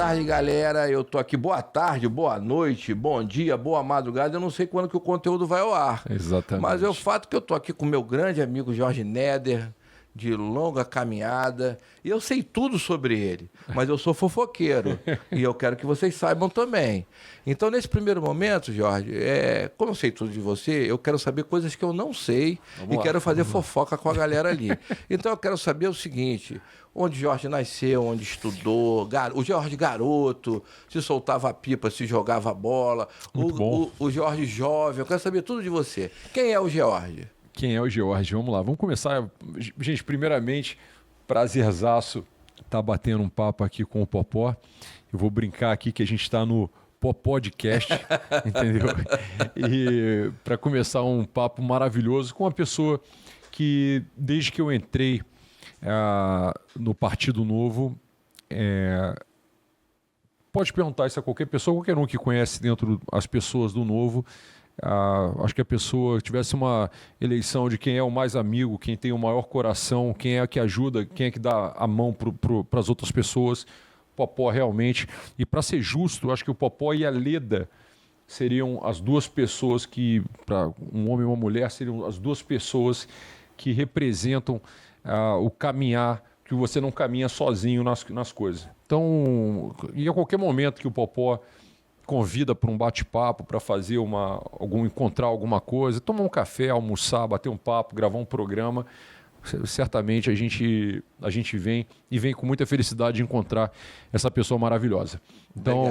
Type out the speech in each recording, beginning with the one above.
tarde, galera. Eu tô aqui. Boa tarde, boa noite, bom dia, boa madrugada. Eu não sei quando que o conteúdo vai ao ar. Exatamente. Mas é o fato que eu tô aqui com meu grande amigo Jorge Neder, de longa caminhada. E eu sei tudo sobre ele, mas eu sou fofoqueiro. E eu quero que vocês saibam também. Então, nesse primeiro momento, Jorge, como eu sei tudo de você, eu quero saber coisas que eu não sei. Quero fazer fofoca com a galera ali. Então, eu quero saber o seguinte: onde Jorge nasceu, onde estudou, o Jorge garoto, se soltava pipa, se jogava bola, o Jorge jovem. Eu quero saber tudo de você. Quem é o Jorge? Quem é o Jorge? Vamos lá, vamos começar. Gente, primeiramente, prazerzaço estar batendo um papo aqui com o Popó. Eu vou brincar aqui que a gente está no Popodcast, entendeu? E para começar um papo maravilhoso com uma pessoa que, desde que eu entrei no Partido Novo, pode perguntar isso a qualquer pessoa, qualquer um que conhece dentro as pessoas do Novo. Acho que a pessoa tivesse uma eleição de quem é o mais amigo, quem tem o maior coração, quem é que ajuda, quem é que dá a mão para as outras pessoas, Popó realmente. E para ser justo, acho que o Popó e a Leda seriam as duas pessoas que, para um homem e uma mulher, seriam as duas pessoas que representam o caminhar, que você não caminha sozinho nas coisas. Então, e a qualquer momento que o Popó convida para um bate-papo, para fazer encontrar alguma coisa, tomar um café, almoçar, bater um papo, gravar um programa, certamente a gente vem com muita felicidade de encontrar essa pessoa maravilhosa. Então,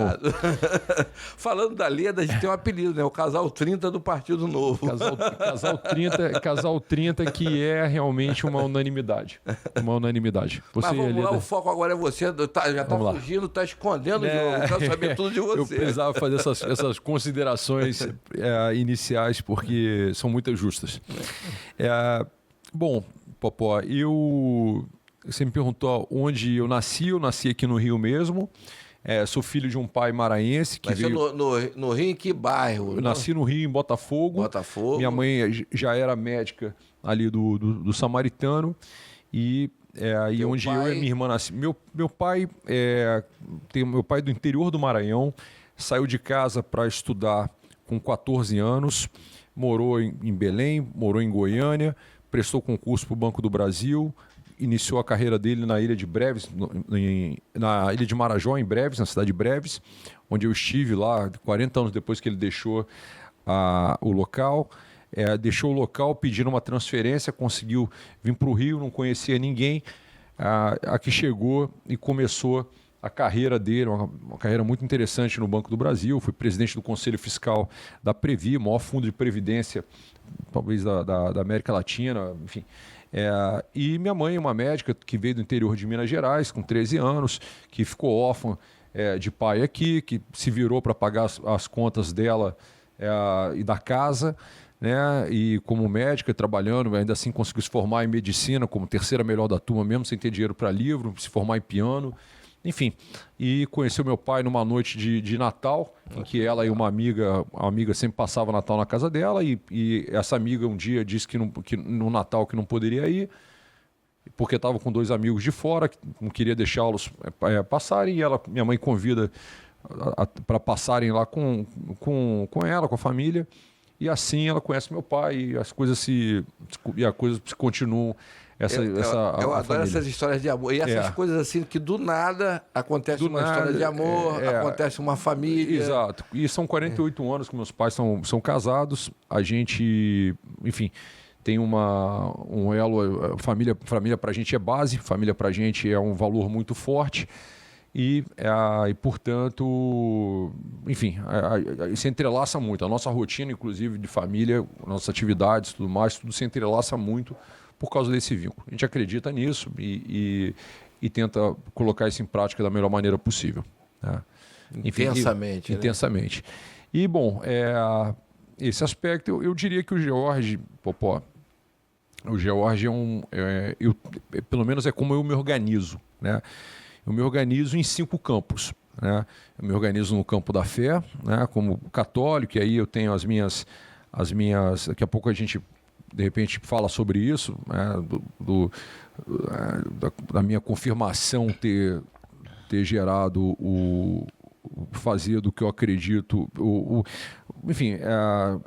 falando da Leda, a gente tem um apelido, né? O Casal 30 do Partido Novo. Casal 30 que é realmente uma unanimidade. Uma unanimidade. Mas vamos lá, o foco agora é você. Já está fugindo, está escondendo o jogo. Eu quero saber tudo de você. Eu precisava fazer essas considerações iniciais, porque são muito justas. Bom, Popó, você me perguntou onde eu nasci aqui no Rio mesmo. Sou filho de um pai maranhense que veio... no Rio, em que bairro? Eu nasci no Rio, em Botafogo. Minha mãe já era médica ali do Samaritano. E aí onde eu e minha irmã nasci. Meu pai meu pai do interior do Maranhão, saiu de casa para estudar com 14 anos, morou em Belém, morou em Goiânia, prestou concurso para o Banco do Brasil, iniciou a carreira dele na Ilha de Breves, na Ilha de Marajó, em Breves, na cidade de Breves, onde eu estive lá 40 anos depois que ele deixou o local. Deixou o local, pedindo uma transferência, conseguiu vir para o Rio, não conhecia ninguém. Aqui chegou e começou a carreira dele, uma carreira muito interessante no Banco do Brasil. Fui presidente do Conselho Fiscal da Previ, o maior fundo de previdência, talvez da América Latina, enfim. E minha mãe, uma médica que veio do interior de Minas Gerais, com 13 anos, que ficou órfã de pai aqui, que se virou para pagar as contas dela e da casa, né? E como médica, trabalhando, ainda assim conseguiu se formar em medicina, como terceira melhor da turma, mesmo sem ter dinheiro para livro, se formar em piano. Enfim, e conheceu meu pai numa noite de Natal, em que ela e uma amiga sempre passava Natal na casa dela, e essa amiga um dia disse que no Natal que não poderia ir, porque estava com dois amigos de fora, que não queria deixá-los passarem, e minha mãe convida para passarem lá com ela, com a família, e assim ela conhece meu pai, e as coisas se continuam. Eu adoro essas histórias de amor. E essas coisas assim que do nada acontece história de amor, acontece uma família. Exato. E são 48 anos que meus pais são casados. A gente, enfim, tem um elo. Família pra gente é base, família pra gente é um valor muito forte. E portanto, enfim, se entrelaça muito. A nossa rotina, inclusive, de família, nossas atividades, tudo mais, tudo se entrelaça muito por causa desse vínculo. A gente acredita nisso e tenta colocar isso em prática da melhor maneira possível. Né? Intensamente. Intensamente. E, bom, esse aspecto, eu diria que o Jorge, Popó, pelo menos é como eu me organizo. Né? Eu me organizo em 5 campos. Né? Eu me organizo no campo da fé, né? Como católico, e aí eu tenho as minhas... Daqui a pouco a gente de repente fala sobre isso, né, da minha confirmação ter ter gerado fazer do que eu acredito. Enfim,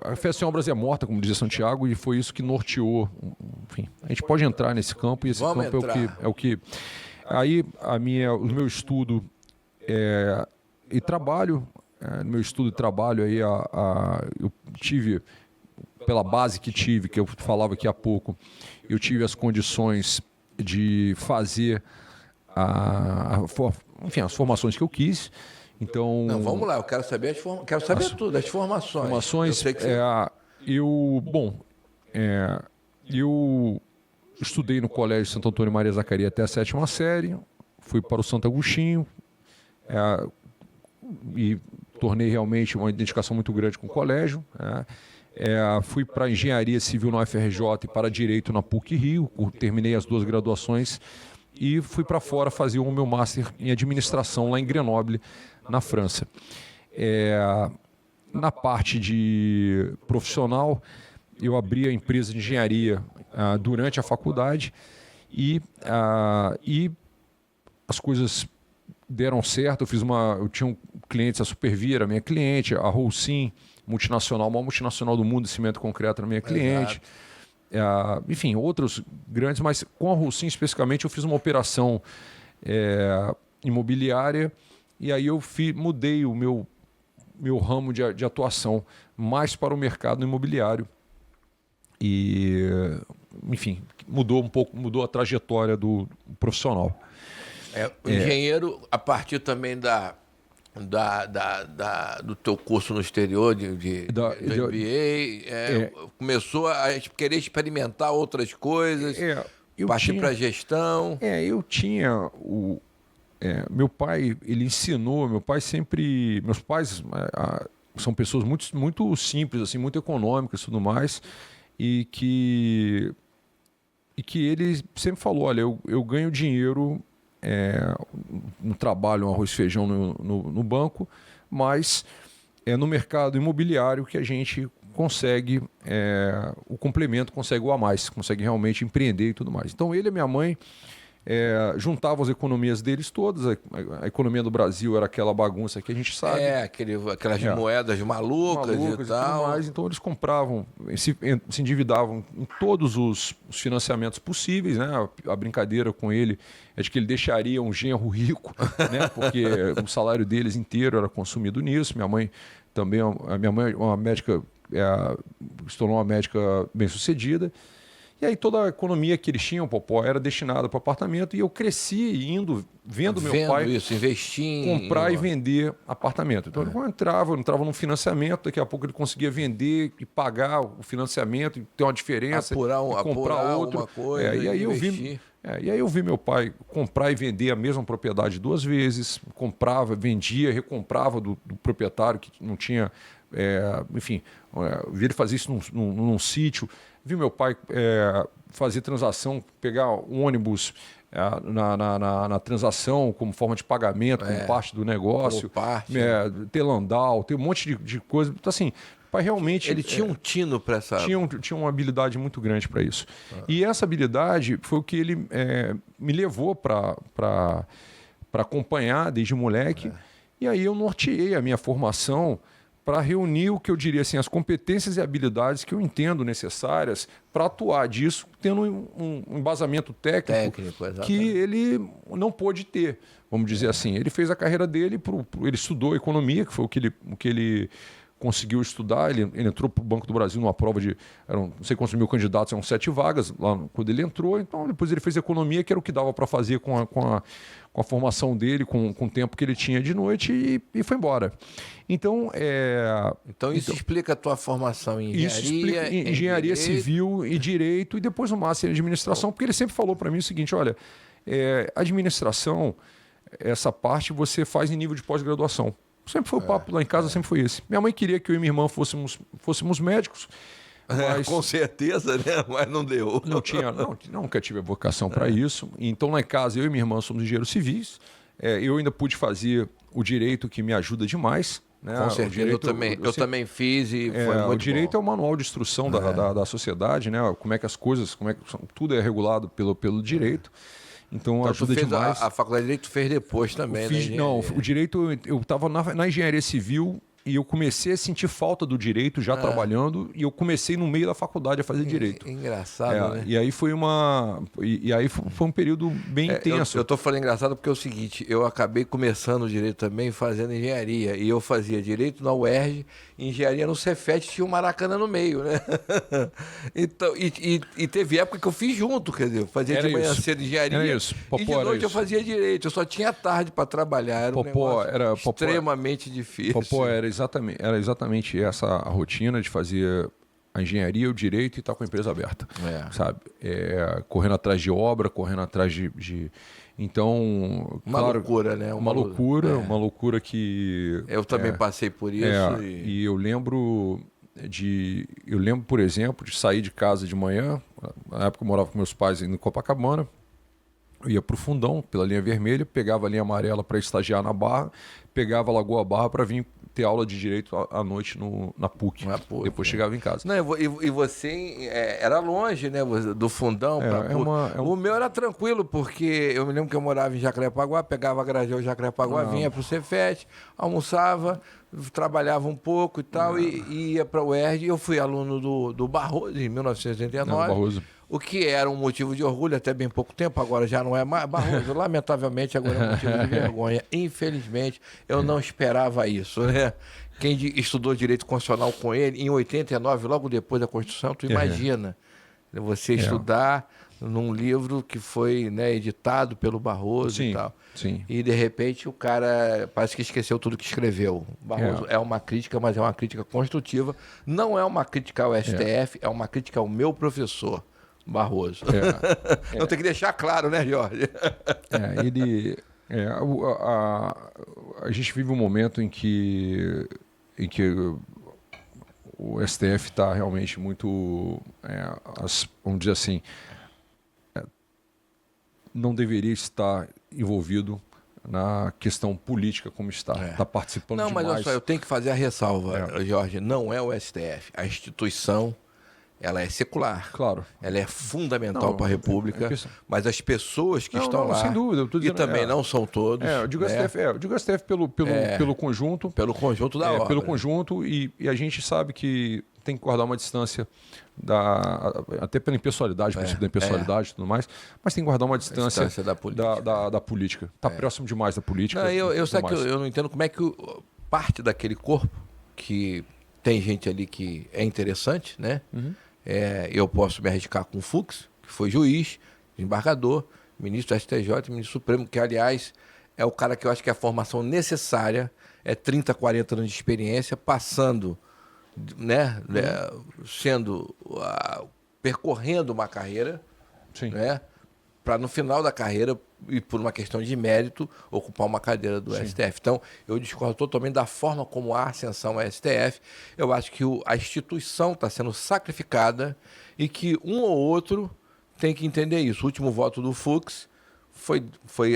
a fé sem obras é morta, como dizia Santiago, e foi isso que norteou. Enfim, a gente pode entrar nesse campo, e esse Vamos campo entrar. é o que. Aí, o meu estudo e trabalho, no meu estudo e trabalho, aí eu tive, pela base que tive, que eu falava aqui há pouco, eu tive as condições de fazer enfim, as formações que eu quis. Então, não, vamos lá, eu quero saber quero saber tudo, as formações. Eu estudei no Colégio Santo Antônio Maria Zacaria até a 7ª série, fui para o Santo Agostinho e tornei realmente uma identificação muito grande com o colégio. Fui para a Engenharia Civil na UFRJ e para Direito na PUC-Rio, terminei as 2 graduações e fui para fora fazer o meu Master em Administração lá em Grenoble, na França. Na parte de profissional, eu abri a empresa de engenharia durante a faculdade e as coisas deram certo. Eu tinha clientes, a Supervia era minha cliente, a Holcim, multinacional, a maior multinacional do mundo de cimento e concreto, era minha cliente. Enfim, outros grandes, mas com a Holcim especificamente eu fiz uma operação imobiliária e aí eu mudei o meu ramo de atuação mais para o mercado imobiliário. E, enfim, mudou a trajetória do profissional. O engenheiro, a partir também do teu curso no exterior do MBA, começou a querer experimentar outras coisas, partir para a gestão. Eu tinha meu pai, ele ensinou, meus pais são pessoas muito, muito simples, assim, muito econômicas e tudo mais, e que ele sempre falou, olha, eu ganho dinheiro no trabalho, um arroz e feijão no banco, mas é no mercado imobiliário que a gente consegue o complemento, consegue o a mais, consegue realmente empreender e tudo mais. Então ele e minha mãe juntavam as economias deles todas. A economia do Brasil era aquela bagunça que a gente sabe. Aquelas moedas malucas e tal. Mais. Então eles compravam, se endividavam em todos os financiamentos possíveis, né? A brincadeira com ele é de que ele deixaria um genro rico, né? Porque o salário deles inteiro era consumido nisso. Minha mãe também, uma médica, se tornou uma médica bem-sucedida. E aí toda a economia que eles tinham, Popó, era destinada para apartamento, e eu cresci vendo meu pai investir, comprar e vender apartamento. Então eu entrava num financiamento, daqui a pouco ele conseguia vender e pagar o financiamento, e ter uma diferença, comprar outro. Uma coisa, e aí eu vi meu pai comprar e vender a mesma propriedade 2 vezes, comprava, vendia, recomprava do proprietário que não tinha, enfim, vi ele fazer isso num sítio. Vi meu pai fazer transação, pegar um ônibus na transação como forma de pagamento, como parte do negócio, ter landau, ter um monte de coisa. Então, assim, o pai realmente... Ele tinha um tino para essa... Tinha uma habilidade muito grande para isso. E essa habilidade foi o que ele me levou para acompanhar desde moleque. E aí eu norteei a minha formação para reunir o que eu diria assim, as competências e habilidades que eu entendo necessárias para atuar disso, tendo um embasamento técnico que ele não pôde ter, vamos dizer assim. Ele fez a carreira dele, ele estudou economia, que foi o que ele conseguiu estudar. Ele entrou para o Banco do Brasil numa prova eram não sei quantos mil candidatos, eram 7 vagas lá quando ele entrou. Então depois ele fez economia, que era o que dava para fazer com a formação dele, com o tempo que ele tinha de noite, e foi embora. Então isso explica a tua formação em engenharia? Isso explica engenharia civil e direito, e depois o Master em administração, porque ele sempre falou para mim o seguinte, olha, administração, essa parte você faz em nível de pós-graduação. Sempre foi o papo lá em casa, sempre foi esse. Minha mãe queria que eu e minha irmã fôssemos médicos. Mas com certeza, né? Mas não deu. Nunca tive a vocação para isso. Então, lá em casa, eu e minha irmã somos engenheiros civis. Eu ainda pude fazer o direito, que me ajuda demais. Né? Com certeza, eu também fiz e foi muito O direito bom. É o manual de instrução da sociedade, né? Como é que as coisas, tudo é regulado pelo direito. Então ajuda demais. A faculdade de Direito tu fez depois também, né? Não, o Direito, eu estava na Engenharia Civil e eu comecei a sentir falta do Direito já trabalhando e eu comecei no meio da faculdade a fazer Direito. Engraçado, né? E aí foi foi um período bem intenso. Eu estou falando engraçado porque é o seguinte, eu acabei começando o Direito também fazendo Engenharia e eu fazia Direito na UERJ e Engenharia no Cefet, tinha um Maracanã no meio, né? Então, e teve época que eu fiz junto, quer dizer, eu fazia de manhã cedo Engenharia e de noite eu fazia Direito, eu só tinha tarde para trabalhar, era um negócio extremamente difícil. Popó era exatamente essa a rotina de fazer a engenharia, o direito e estar com a empresa aberta, sabe? Correndo atrás de obra, correndo atrás de... Então, loucura, né? Uma loucura que... Eu também passei por isso. E eu lembro, por exemplo, de sair de casa de manhã, na época eu morava com meus pais em Copacabana, eu ia para o Fundão, pela linha vermelha, pegava a linha amarela para estagiar na Barra, pegava a Lagoa Barra para vir ter aula de Direito à noite na PUC. Depois chegava em casa. Não, e você era longe, né? Do Fundão para PUC. O meu era tranquilo, porque eu me lembro que eu morava em Jacarepaguá, pegava a Grajaú Jacarepaguá, vinha para o Cefet, almoçava, trabalhava um pouco e tal, e ia para o UERJ. Eu fui aluno do Barroso em 1989. Barroso. O que era um motivo de orgulho até bem pouco tempo, agora já não é mais. Barroso, lamentavelmente, agora é um motivo de vergonha. Infelizmente, eu não esperava isso, né? Quem estudou Direito Constitucional com ele, em 89, logo depois da Constituição, tu imagina você estudar num livro que foi, né, editado pelo Barroso e tal. Sim. E, de repente, o cara parece que esqueceu tudo que escreveu. Barroso é uma crítica, mas é uma crítica construtiva. Não é uma crítica ao STF, é uma crítica ao meu professor. Barroso. Não tem que deixar claro, né, Jorge? A gente vive um momento em que o STF está realmente muito, vamos dizer assim, não deveria estar envolvido na questão política como está. Está participando demais. Não, mas olha só, eu tenho que fazer a ressalva, Jorge. Não é o STF. A instituição... Ela é secular. Claro. Ela é fundamental para a República, mas as pessoas que estão lá, sem dúvida, eu tô dizendo, e também não são todos. Eu digo STF pelo conjunto. Pelo conjunto da obra. Pelo conjunto, e a gente sabe que tem que guardar uma distância, até pela impessoalidade, princípio da impessoalidade e tudo mais, mas tem que guardar uma distância da política. Da política. Está próximo demais da política. Eu não entendo como é que parte daquele corpo, que tem gente ali que é interessante, né? Eu posso me arriscar com o Fux, que foi juiz, desembargador, ministro do STJ, ministro Supremo, que, aliás, é o cara que eu acho que a formação necessária é 30, 40 anos de experiência, passando, né, percorrendo uma carreira, né, para no final da carreira, e por uma questão de mérito, ocupar uma cadeira do STF. Então, eu discordo totalmente da forma como há ascensão ao STF. Eu acho que a instituição está sendo sacrificada e que um ou outro tem que entender isso. O último voto do Fux foi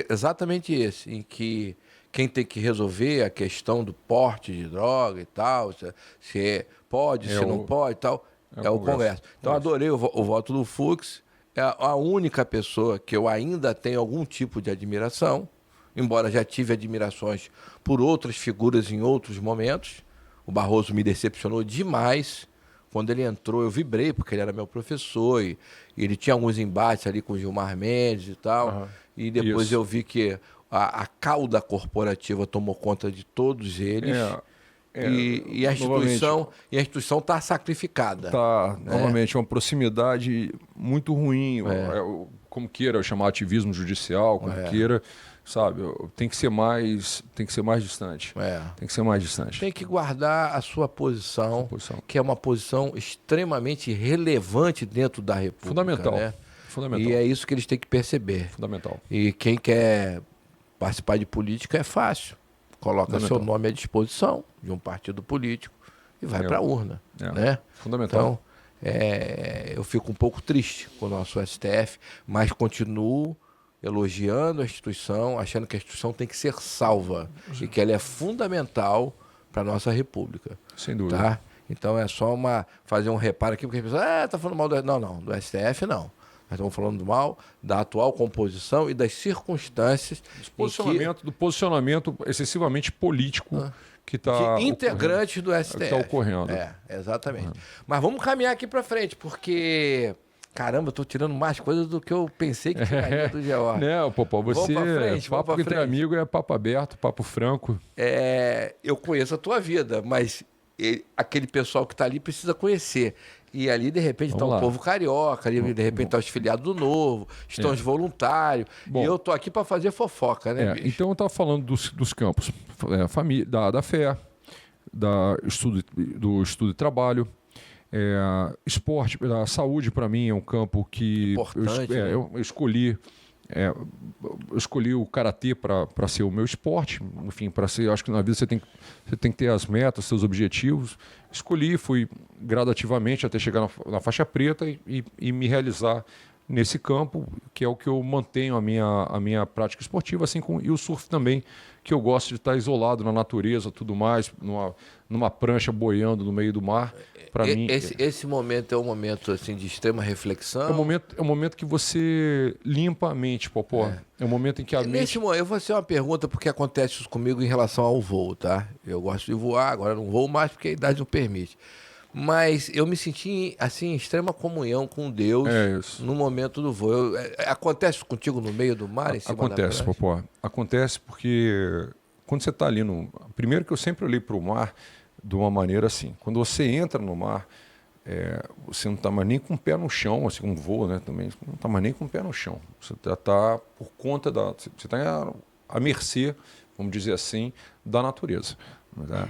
exatamente esse, em que quem tem que resolver a questão do porte de droga e tal, se pode, se não pode e tal, é o Congresso. Então, adorei o voto do Fux. É a única pessoa que eu ainda tenho algum tipo de admiração, embora já tive admirações por outras figuras em outros momentos. O Barroso me decepcionou demais. Quando ele entrou, eu vibrei, porque ele era meu professor, e ele tinha alguns embates ali com o Gilmar Mendes e tal. E depois eu vi que a cauda corporativa tomou conta de todos eles. E a instituição está sacrificada. Novamente, uma proximidade muito ruim, como queira chamar ativismo judicial, como queira, sabe? Tem que ser mais distante. Tem que ser mais distante. Tem que guardar a sua posição, que é uma posição extremamente relevante dentro da República. Fundamental. Né? Fundamental. E é isso que eles têm que perceber. Fundamental. E quem quer participar de política é fácil. Coloca seu nome à disposição de um partido político e vai para a urna. Né? Fundamental. Então, eu fico um pouco triste com o nosso STF, mas continuo elogiando a instituição, achando que a instituição tem que ser salva e que ela é fundamental para a nossa República. Sem dúvida. Tá? Então, é só fazer um reparo aqui, porque as pessoas está falando mal do STF. Não, do STF, não. Nós estamos falando mal da atual composição e das circunstâncias. Do posicionamento excessivamente político que está integrantes do STF. Que está ocorrendo. Exatamente. Mas vamos caminhar aqui para frente, porque... Caramba, eu tô tirando mais coisas do que eu pensei que tinha do George. Não, Popó, você... Papo entre amigo é papo aberto, papo franco. Eu conheço a tua vida, mas aquele pessoal que está ali precisa conhecer. E ali, de repente, está o povo carioca, ali, de repente, está os filiados do Novo, estão os voluntários. Bom, e eu tô aqui para fazer fofoca, né, bicho? Então, eu estava falando dos campos da fé, do estudo e trabalho. Esporte, a saúde para mim é um campo que eu escolhi. Eu escolhi o karatê para ser o meu esporte, enfim, para ser. Acho que na vida você tem que ter as metas, seus objetivos. Escolhi, fui gradativamente até chegar na faixa preta e me realizar nesse campo, que é o que eu mantenho a minha prática esportiva, assim como e o surf também, que eu gosto de estar isolado na natureza, tudo mais, numa prancha boiando no meio do mar. Para mim, esse momento é um momento assim de extrema reflexão. É um momento que você limpa a mente, Popó. É um momento em que a mente... Eu vou fazer uma pergunta porque acontece isso comigo em relação ao voo, tá? Eu gosto de voar, agora não voo mais porque a idade não permite. Mas eu me senti assim em extrema comunhão com Deus no momento do voo. Acontece contigo no meio do mar, em cima Acontece, da Popó. Acontece porque quando você está ali no... Primeiro que eu sempre olhei para o mar de uma maneira assim. Quando você entra no mar, você não está mais nem com o pé no chão, assim, um voo, né? Também não está mais nem com o pé no chão. Você está por conta da... Você está à mercê, vamos dizer assim, da natureza. Né?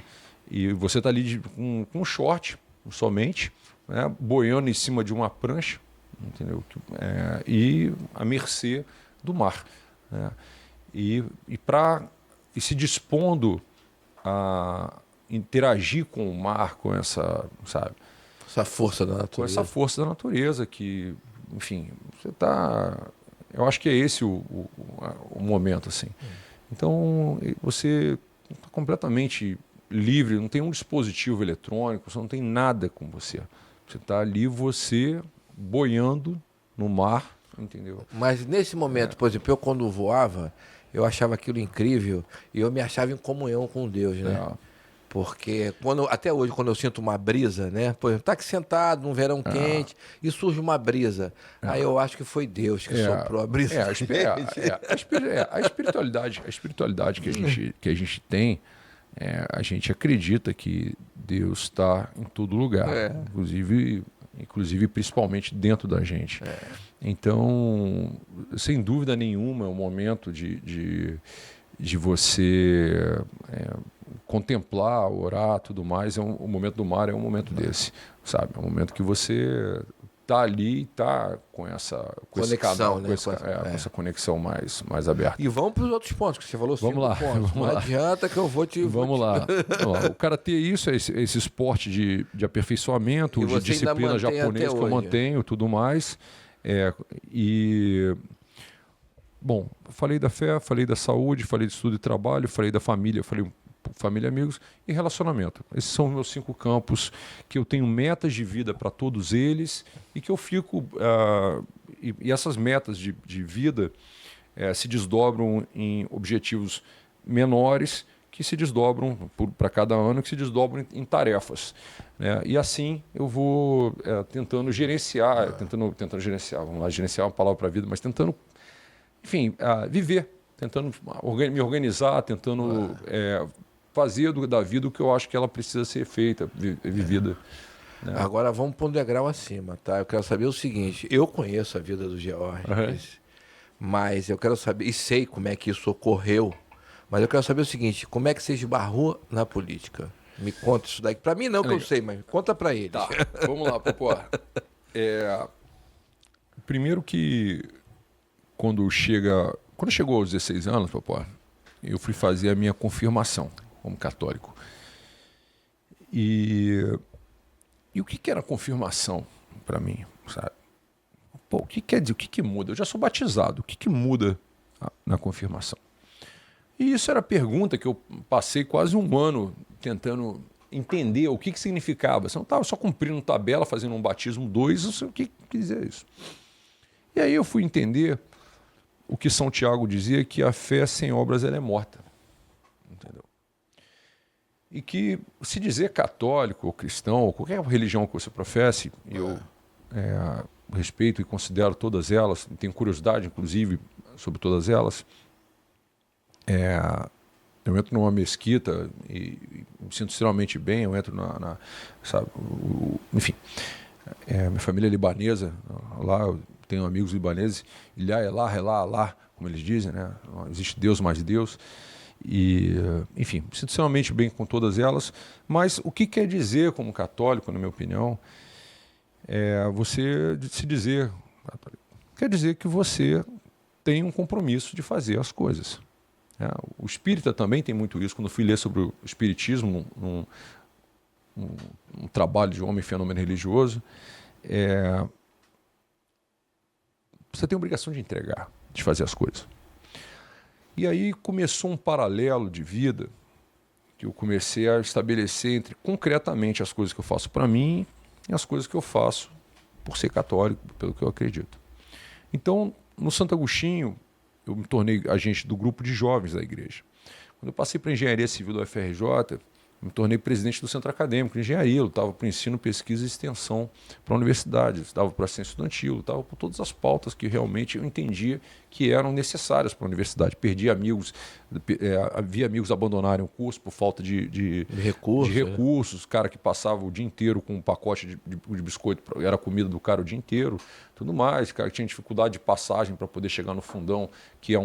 E você está ali com um short, somente, né? Boiando em cima de uma prancha, entendeu? E à mercê do mar. Né? E se dispondo a interagir com o mar, com essa, sabe? Essa força da natureza. Com essa força da natureza que, enfim, você está... Eu acho que é esse o momento, assim. Então, você está completamente livre, não tem um dispositivo eletrônico, você não tem nada com você. Você está ali, você boiando no mar, entendeu? Mas nesse momento, por exemplo, eu quando voava, eu achava aquilo incrível e eu me achava em comunhão com Deus, né? Porque até hoje, quando eu sinto uma brisa, né? Por exemplo, tá aqui sentado num verão quente e surge uma brisa. Aí eu acho que foi Deus que soprou a brisa. A espiritualidade que a gente tem, a gente acredita que Deus está em todo lugar, inclusive principalmente dentro da gente. Então, sem dúvida nenhuma, é um momento de você contemplar, orar, tudo mais. O momento do mar é um momento desse, sabe? É um momento que você está ali e está com essa conexão, com essa conexão mais aberta. E vamos para os outros pontos que você falou. Vamos lá. Não adianta que eu vou te... Vamos lá. O karatê é isso, é esse esporte de aperfeiçoamento, de disciplina japonesa que eu mantenho, tudo mais. Bom, falei da fé, falei da saúde, falei de estudo e trabalho, falei da família, falei família, amigos e relacionamento. Esses são os meus 5 campos que eu tenho metas de vida para todos eles e que eu fico... e essas metas de vida se desdobram em objetivos menores que se desdobram para cada ano, que se desdobram em tarefas. Né? E assim eu vou tentando gerenciar, vamos lá, gerenciar é uma palavra para a vida, mas tentando, enfim, viver, tentando me organizar, tentando fazer da vida o que eu acho que ela precisa ser feita, vivida. Né? Agora vamos para um degrau acima, tá? Eu quero saber o seguinte, eu conheço a vida do George, mas eu quero saber, e sei como é que isso ocorreu, mas eu quero saber o seguinte, como é que você esbarrou na política? Me conta isso daí. Para mim não, que eu sei, mas conta para eles. Tá, vamos lá, Popó. Primeiro que quando chegou aos 16 anos, Popó, eu fui fazer a minha confirmação como católico. E o que era confirmação para mim, sabe? Pô, o que quer dizer? O que muda? Eu já sou batizado. O que muda na confirmação? E isso era a pergunta que eu passei quase um ano tentando entender o que significava. Você não estava só cumprindo tabela, fazendo um batismo 2, não sei o que quer dizer isso. E aí eu fui entender o que São Tiago dizia, que a fé sem obras ela é morta. Entendeu? E que se dizer católico ou cristão, ou qualquer religião que você professe, eu respeito e considero todas elas, tenho curiosidade, inclusive, sobre todas elas. Eu entro numa mesquita e me sinto extremamente bem, eu entro sabe, enfim, minha família é libanesa, lá eu tenho amigos libaneses, Ilá, Elá, Relá, Alá, como eles dizem, né? Não existe Deus mais Deus. E, enfim, me sinto extremamente bem com todas elas, mas o que quer dizer como católico, na minha opinião, é você se dizer, quer dizer que você tem um compromisso de fazer as coisas. O espírita também tem muito isso. Quando eu fui ler sobre o espiritismo, um trabalho de homem fenômeno religioso, você tem a obrigação de entregar, de fazer as coisas. E aí começou um paralelo de vida que eu comecei a estabelecer entre concretamente as coisas que eu faço para mim e as coisas que eu faço por ser católico, pelo que eu acredito. Então, no Santo Agostinho, eu me tornei agente do grupo de jovens da igreja. Quando eu passei para a engenharia civil do UFRJ, me tornei presidente do centro acadêmico de engenharia, eu lutava para o ensino, pesquisa e extensão para a universidade, eu lutava para a ciência estudantil, eu lutava por todas as pautas que realmente eu entendia que eram necessárias para a universidade. Perdi amigos, havia amigos abandonarem o curso por falta de recursos, cara que passava o dia inteiro com um pacote de biscoito, era a comida do cara o dia inteiro, tudo mais, cara que tinha dificuldade de passagem para poder chegar no fundão, que é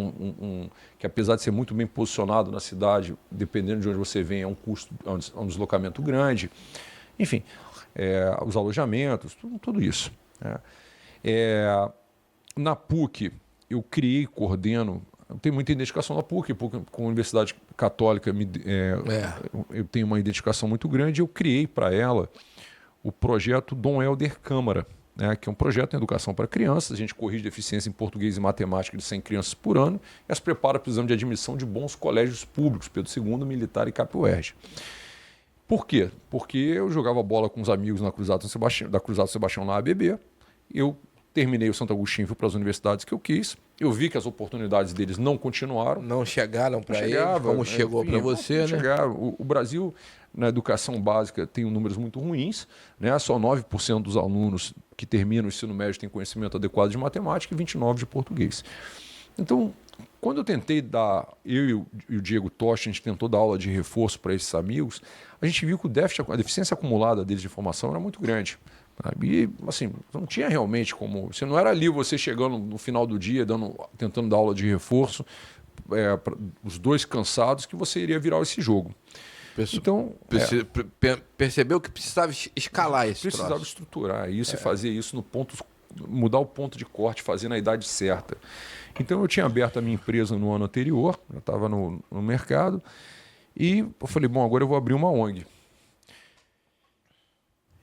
que apesar de ser muito bem posicionado na cidade, dependendo de onde você vem, é um custo, é um deslocamento grande, enfim, os alojamentos, tudo isso. Na PUC, eu criei, coordeno, eu tenho muita identificação na PUC com a Universidade Católica, eu tenho uma identificação muito grande, eu criei para ela o projeto Dom Helder Câmara, que é um projeto em educação para crianças. A gente corrige deficiência em português e matemática de 100 crianças por ano e as prepara para o exame de admissão de bons colégios públicos, Pedro II, Militar e Capoerge. Por quê? Porque eu jogava bola com os amigos da Cruzado Sebastião na ABB, eu terminei o Santo Agostinho, fui para as universidades que eu quis, eu vi que as oportunidades deles não continuaram. Não chegaram para eles, como chegou para você, né? Chegaram. O Brasil, na educação básica, tem números muito ruins, né? Só 9% dos alunos que terminam o ensino médio têm conhecimento adequado de matemática e 29% de português. Então, quando eu tentei dar, eu e o Diego Tocha, a gente tentou dar aula de reforço para esses amigos, a gente viu que a deficiência acumulada deles de informação era muito grande. E, assim, não tinha realmente como... Você não era ali você chegando no final do dia, tentando dar aula de reforço, os dois cansados, que você iria virar esse jogo. Então, percebeu que precisava escalar isso. Precisava estruturar isso e fazer isso no ponto, mudar o ponto de corte, fazer na idade certa. Então eu tinha aberto a minha empresa no ano anterior, eu estava no mercado, e eu falei, bom, agora eu vou abrir uma ONG.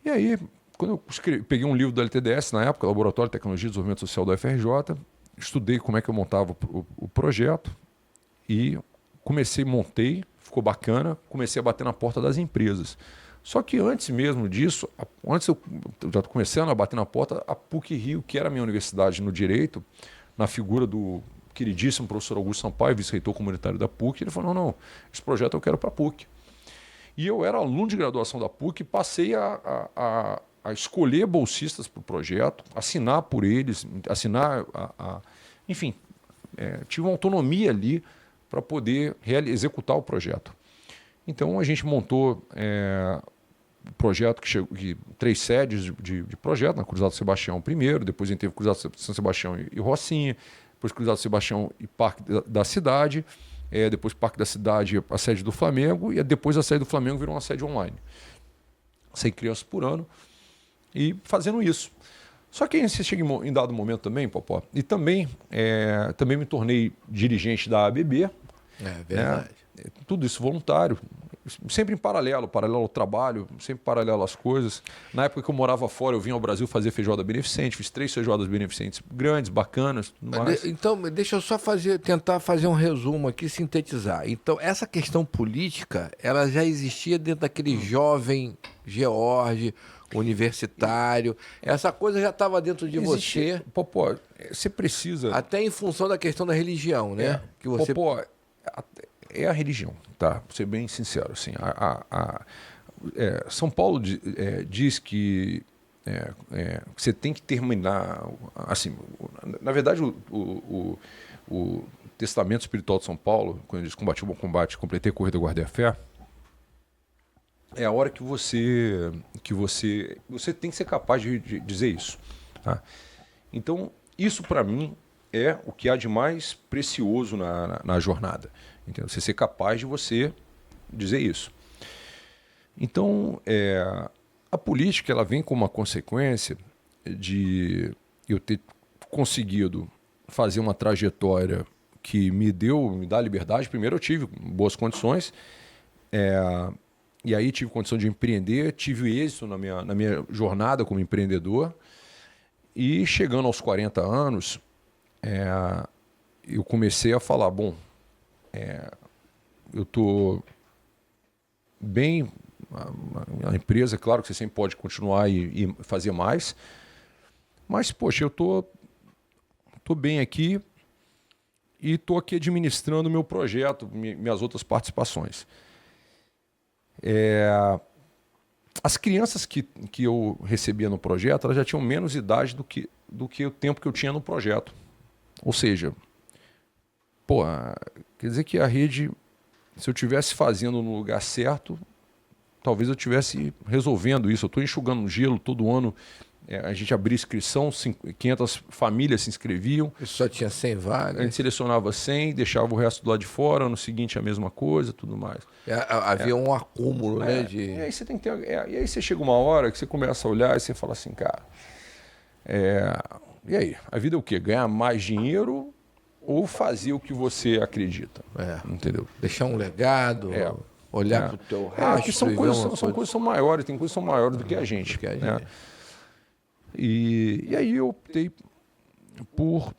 E aí, quando eu peguei um livro do LTDS, na época, Laboratório de Tecnologia e Desenvolvimento Social do UFRJ, estudei como é que eu montava o projeto e montei, ficou bacana, comecei a bater na porta das empresas. Só que antes mesmo disso, antes eu já começando a bater na porta, a PUC-Rio, que era a minha universidade no Direito, na figura do queridíssimo professor Augusto Sampaio, vice-reitor comunitário da PUC, ele falou, não, esse projeto eu quero para a PUC. E eu era aluno de graduação da PUC e passei a escolher bolsistas para o projeto, assinar por eles, enfim, tive uma autonomia ali para poder executar o projeto. Então a gente montou um projeto que chegou 3 sedes de projeto, na Cruzado Sebastião primeiro, depois a gente teve Cruzado São Sebastião e Rocinha, depois Cruzado Sebastião e Parque da Cidade, depois Parque da Cidade, a sede do Flamengo, e depois a sede do Flamengo virou uma sede online. 100 crianças por ano, e fazendo isso. Só que aí você chega em dado momento também, Popó, e também me tornei dirigente da ABB. Verdade. Tudo isso voluntário, sempre em paralelo ao trabalho, sempre paralelo às coisas. Na época que eu morava fora, eu vim ao Brasil fazer feijoada beneficente, fiz 3 feijoadas beneficentes grandes, bacanas, tudo mais. Então, deixa eu só tentar fazer um resumo aqui, sintetizar. Então, essa questão política, ela já existia dentro daquele jovem George, universitário. Essa coisa já estava dentro de você. Popó, você precisa... Até em função da questão da religião, né? Que você... Popó, é a religião, tá? Vou ser bem sincero. Assim, São Paulo diz que você tem que terminar... Assim, na verdade, o Testamento Espiritual de São Paulo, quando ele diz combati o bom combate, completei a corrida, guardei a fé, é a hora que você tem que ser capaz de dizer isso. Tá? Então, isso para mim é o que há de mais precioso na jornada. Entendeu? Você ser capaz de você dizer isso. Então, a política ela vem como uma consequência de eu ter conseguido fazer uma trajetória que me dá liberdade. Primeiro eu tive boas condições, e aí tive condição de empreender, tive êxito na minha jornada como empreendedor. E chegando aos 40 anos, eu comecei a falar, eu estou bem, a empresa, claro que você sempre pode continuar e fazer mais, mas, poxa, eu estou bem aqui e estou aqui administrando o meu projeto, minhas outras participações. As crianças que eu recebia no projeto, elas já tinham menos idade do que o tempo que eu tinha no projeto. Ou seja, quer dizer que a rede, se eu estivesse fazendo no lugar certo, talvez eu estivesse resolvendo isso. Eu estou enxugando gelo todo ano. A gente abria inscrição, 500 famílias se inscreviam. Isso só tinha 100 vagas? A gente selecionava 100, deixava o resto do lado de fora, no seguinte a mesma coisa, tudo mais. Havia um acúmulo, né? E aí você tem que ter, e aí você chega uma hora que você começa a olhar e você fala assim, cara, e aí? A vida é o quê? Ganhar mais dinheiro ou fazer o que você acredita? Entendeu? Deixar um legado, olhar para o teu rastro. Que são coisas que são maiores, tem coisas que são maiores do que a gente. E aí eu optei por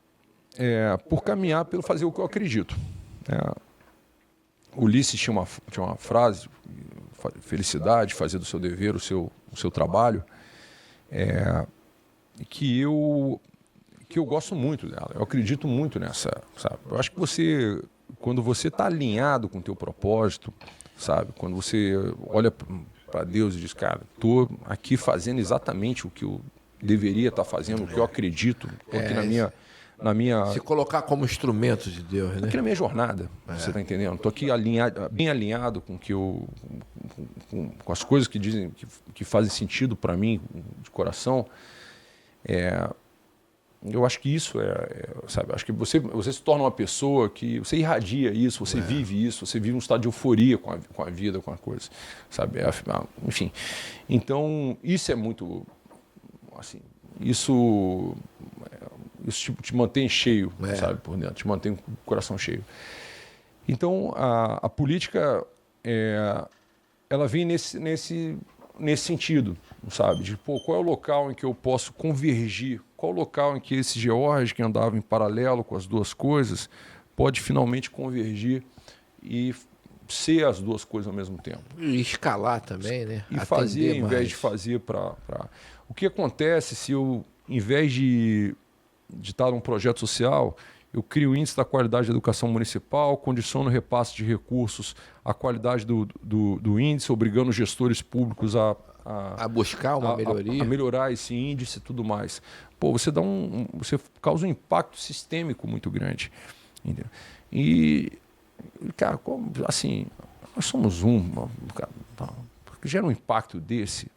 caminhar, pelo fazer o que eu acredito. Ulisses tinha uma frase, felicidade, fazer do seu dever o seu trabalho, que eu gosto muito dela. Eu acredito muito nessa, sabe? Eu acho que quando você está alinhado com o teu propósito, sabe? Quando você olha para Deus e diz, cara, estou aqui fazendo exatamente o que eu deveria estar fazendo, o que eu acredito, estou aqui na minha... Se colocar como instrumento de Deus, né? Aqui na minha jornada, você está entendendo? Estou aqui bem alinhado com com as coisas que dizem, que fazem sentido para mim, de coração. Eu acho que isso sabe? Acho que você se torna uma pessoa que você irradia isso, você vive isso, você vive um estado de euforia com a vida, com a coisa, sabe? Enfim. Então, isso é muito... Assim, isso te mantém cheio, sabe, por dentro, te mantém com o coração cheio. Então, a política, ela vem nesse sentido, sabe, de qual é o local em que eu posso convergir, qual é o local em que esse George, que andava em paralelo com as duas coisas, pode finalmente convergir e ser as duas coisas ao mesmo tempo. E escalar também, né? E fazer, em vez de fazer para... O que acontece se eu, em vez de estar num projeto social, eu crio o índice da qualidade da educação municipal, condiciono o repasse de recursos à qualidade do índice, obrigando os gestores públicos a buscar uma melhoria, a melhorar esse índice e tudo mais. Você causa um impacto sistêmico muito grande. Entendeu? E, cara, assim, nós somos porque gera um impacto desse.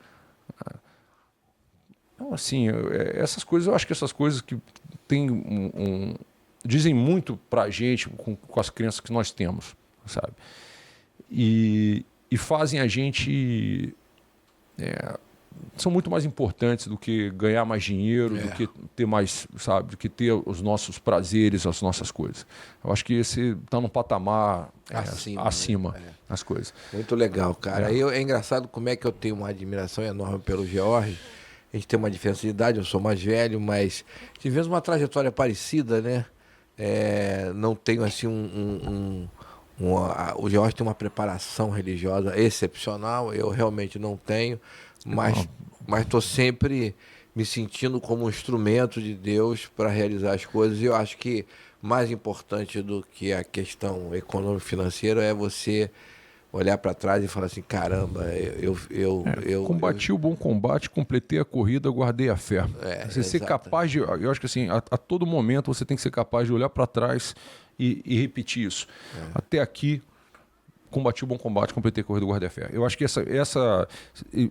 Então, assim, essas coisas, eu acho que essas coisas que dizem muito pra gente com as crianças que nós temos, sabe? E fazem a gente... são muito mais importantes do que ganhar mais dinheiro, do que ter mais, sabe? Do que ter os nossos prazeres, as nossas coisas. Eu acho que esse está num patamar acima das coisas. Muito legal, cara. É engraçado como é que eu tenho uma admiração enorme pelo George. A gente tem uma diferença de idade, eu sou mais velho, mas tivemos uma trajetória parecida, né? Não tenho assim o George tem uma preparação religiosa excepcional, eu realmente não tenho, mas estou sempre me sentindo como um instrumento de Deus para realizar as coisas. E eu acho que mais importante do que a questão econômico-financeira é você olhar para trás e falar assim, caramba, eu combati o bom combate, completei a corrida, guardei a fé. Você ser capaz de... Eu acho que assim, a todo momento você tem que ser capaz de olhar para trás e repetir isso. Até aqui, combati o bom combate, completei a corrida, guardei a fé. Eu acho que essa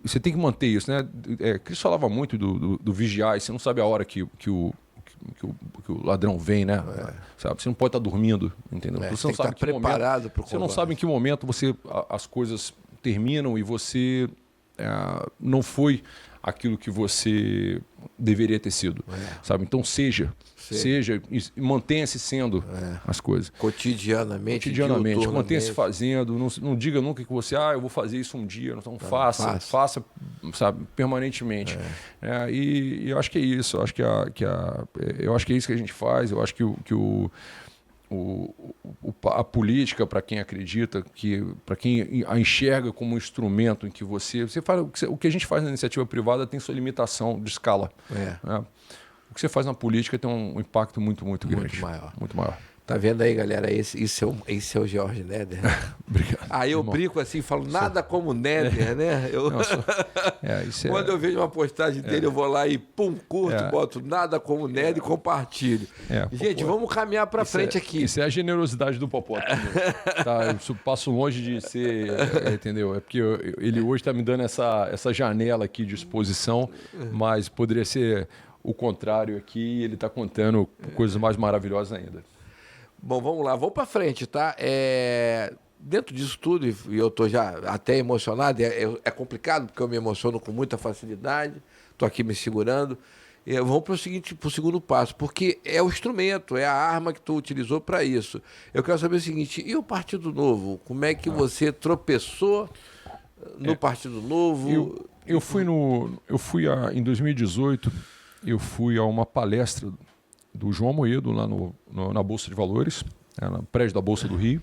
você tem que manter isso, né? Cristo falava muito do vigiar, e você não sabe a hora que o ladrão vem, né? Sabe? Você não pode estar dormindo, entendeu? Você não sabe preparado para o combate. Você não sabe em que momento as coisas terminam e você não foi aquilo que você deveria ter sido, sabe? Então seja e mantenha-se sendo as coisas. Cotidianamente, mantenha-se fazendo, não diga nunca que você, eu vou fazer isso um dia, então faça, sabe, permanentemente. E eu acho que é isso, eu acho que eu acho que é isso que a gente faz, eu acho que a política, para quem acredita, para quem a enxerga como um instrumento em que você faz, o que a gente faz na iniciativa privada tem sua limitação de escala. Né? O que você faz na política tem um impacto muito, muito grande. Muito maior. Tá vendo aí, galera? Esse é o Jorge Neder. Obrigado. Aí eu brinco assim, falo, nada como Neder, né? Quando eu vejo uma postagem dele, eu vou lá e curto, boto nada como Neder e compartilho. Gente, vamos caminhar para frente aqui. Isso é a generosidade do Popó. Tá, eu passo longe de ser, entendeu? É porque ele hoje está me dando essa janela aqui de exposição, mas poderia ser o contrário aqui, ele está contando coisas mais maravilhosas ainda. Bom, vamos lá, vamos para frente, tá? Dentro disso tudo, e eu estou já até emocionado, é complicado porque eu me emociono com muita facilidade, estou aqui me segurando. Vamos para o segundo passo, porque é o instrumento, é a arma que tu utilizou para isso. Eu quero saber o seguinte, e o Partido Novo? Como é que você tropeçou no Partido Novo? Em 2018, eu fui a uma palestra do João Amoedo, lá na Bolsa de Valores, no prédio da Bolsa do Rio.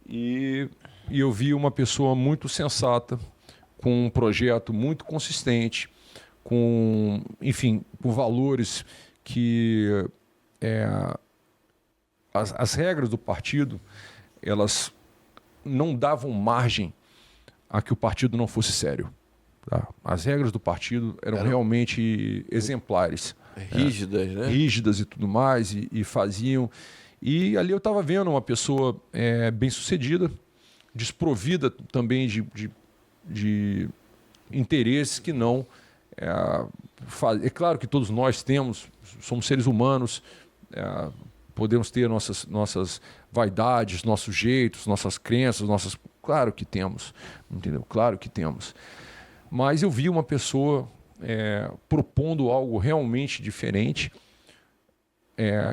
E eu vi uma pessoa muito sensata, com um projeto muito consistente, com valores que... As regras do partido, elas não davam margem a que o partido não fosse sério. Tá? As regras do partido eram realmente exemplares. Rígidas, né? Rígidas e tudo mais, e faziam. E ali eu estava vendo uma pessoa bem-sucedida, desprovida também de interesses que não... É claro que todos nós somos seres humanos, podemos ter nossas vaidades, nossos jeitos, nossas crenças, claro que temos, entendeu? Claro que temos. Mas eu vi uma pessoa propondo algo realmente diferente,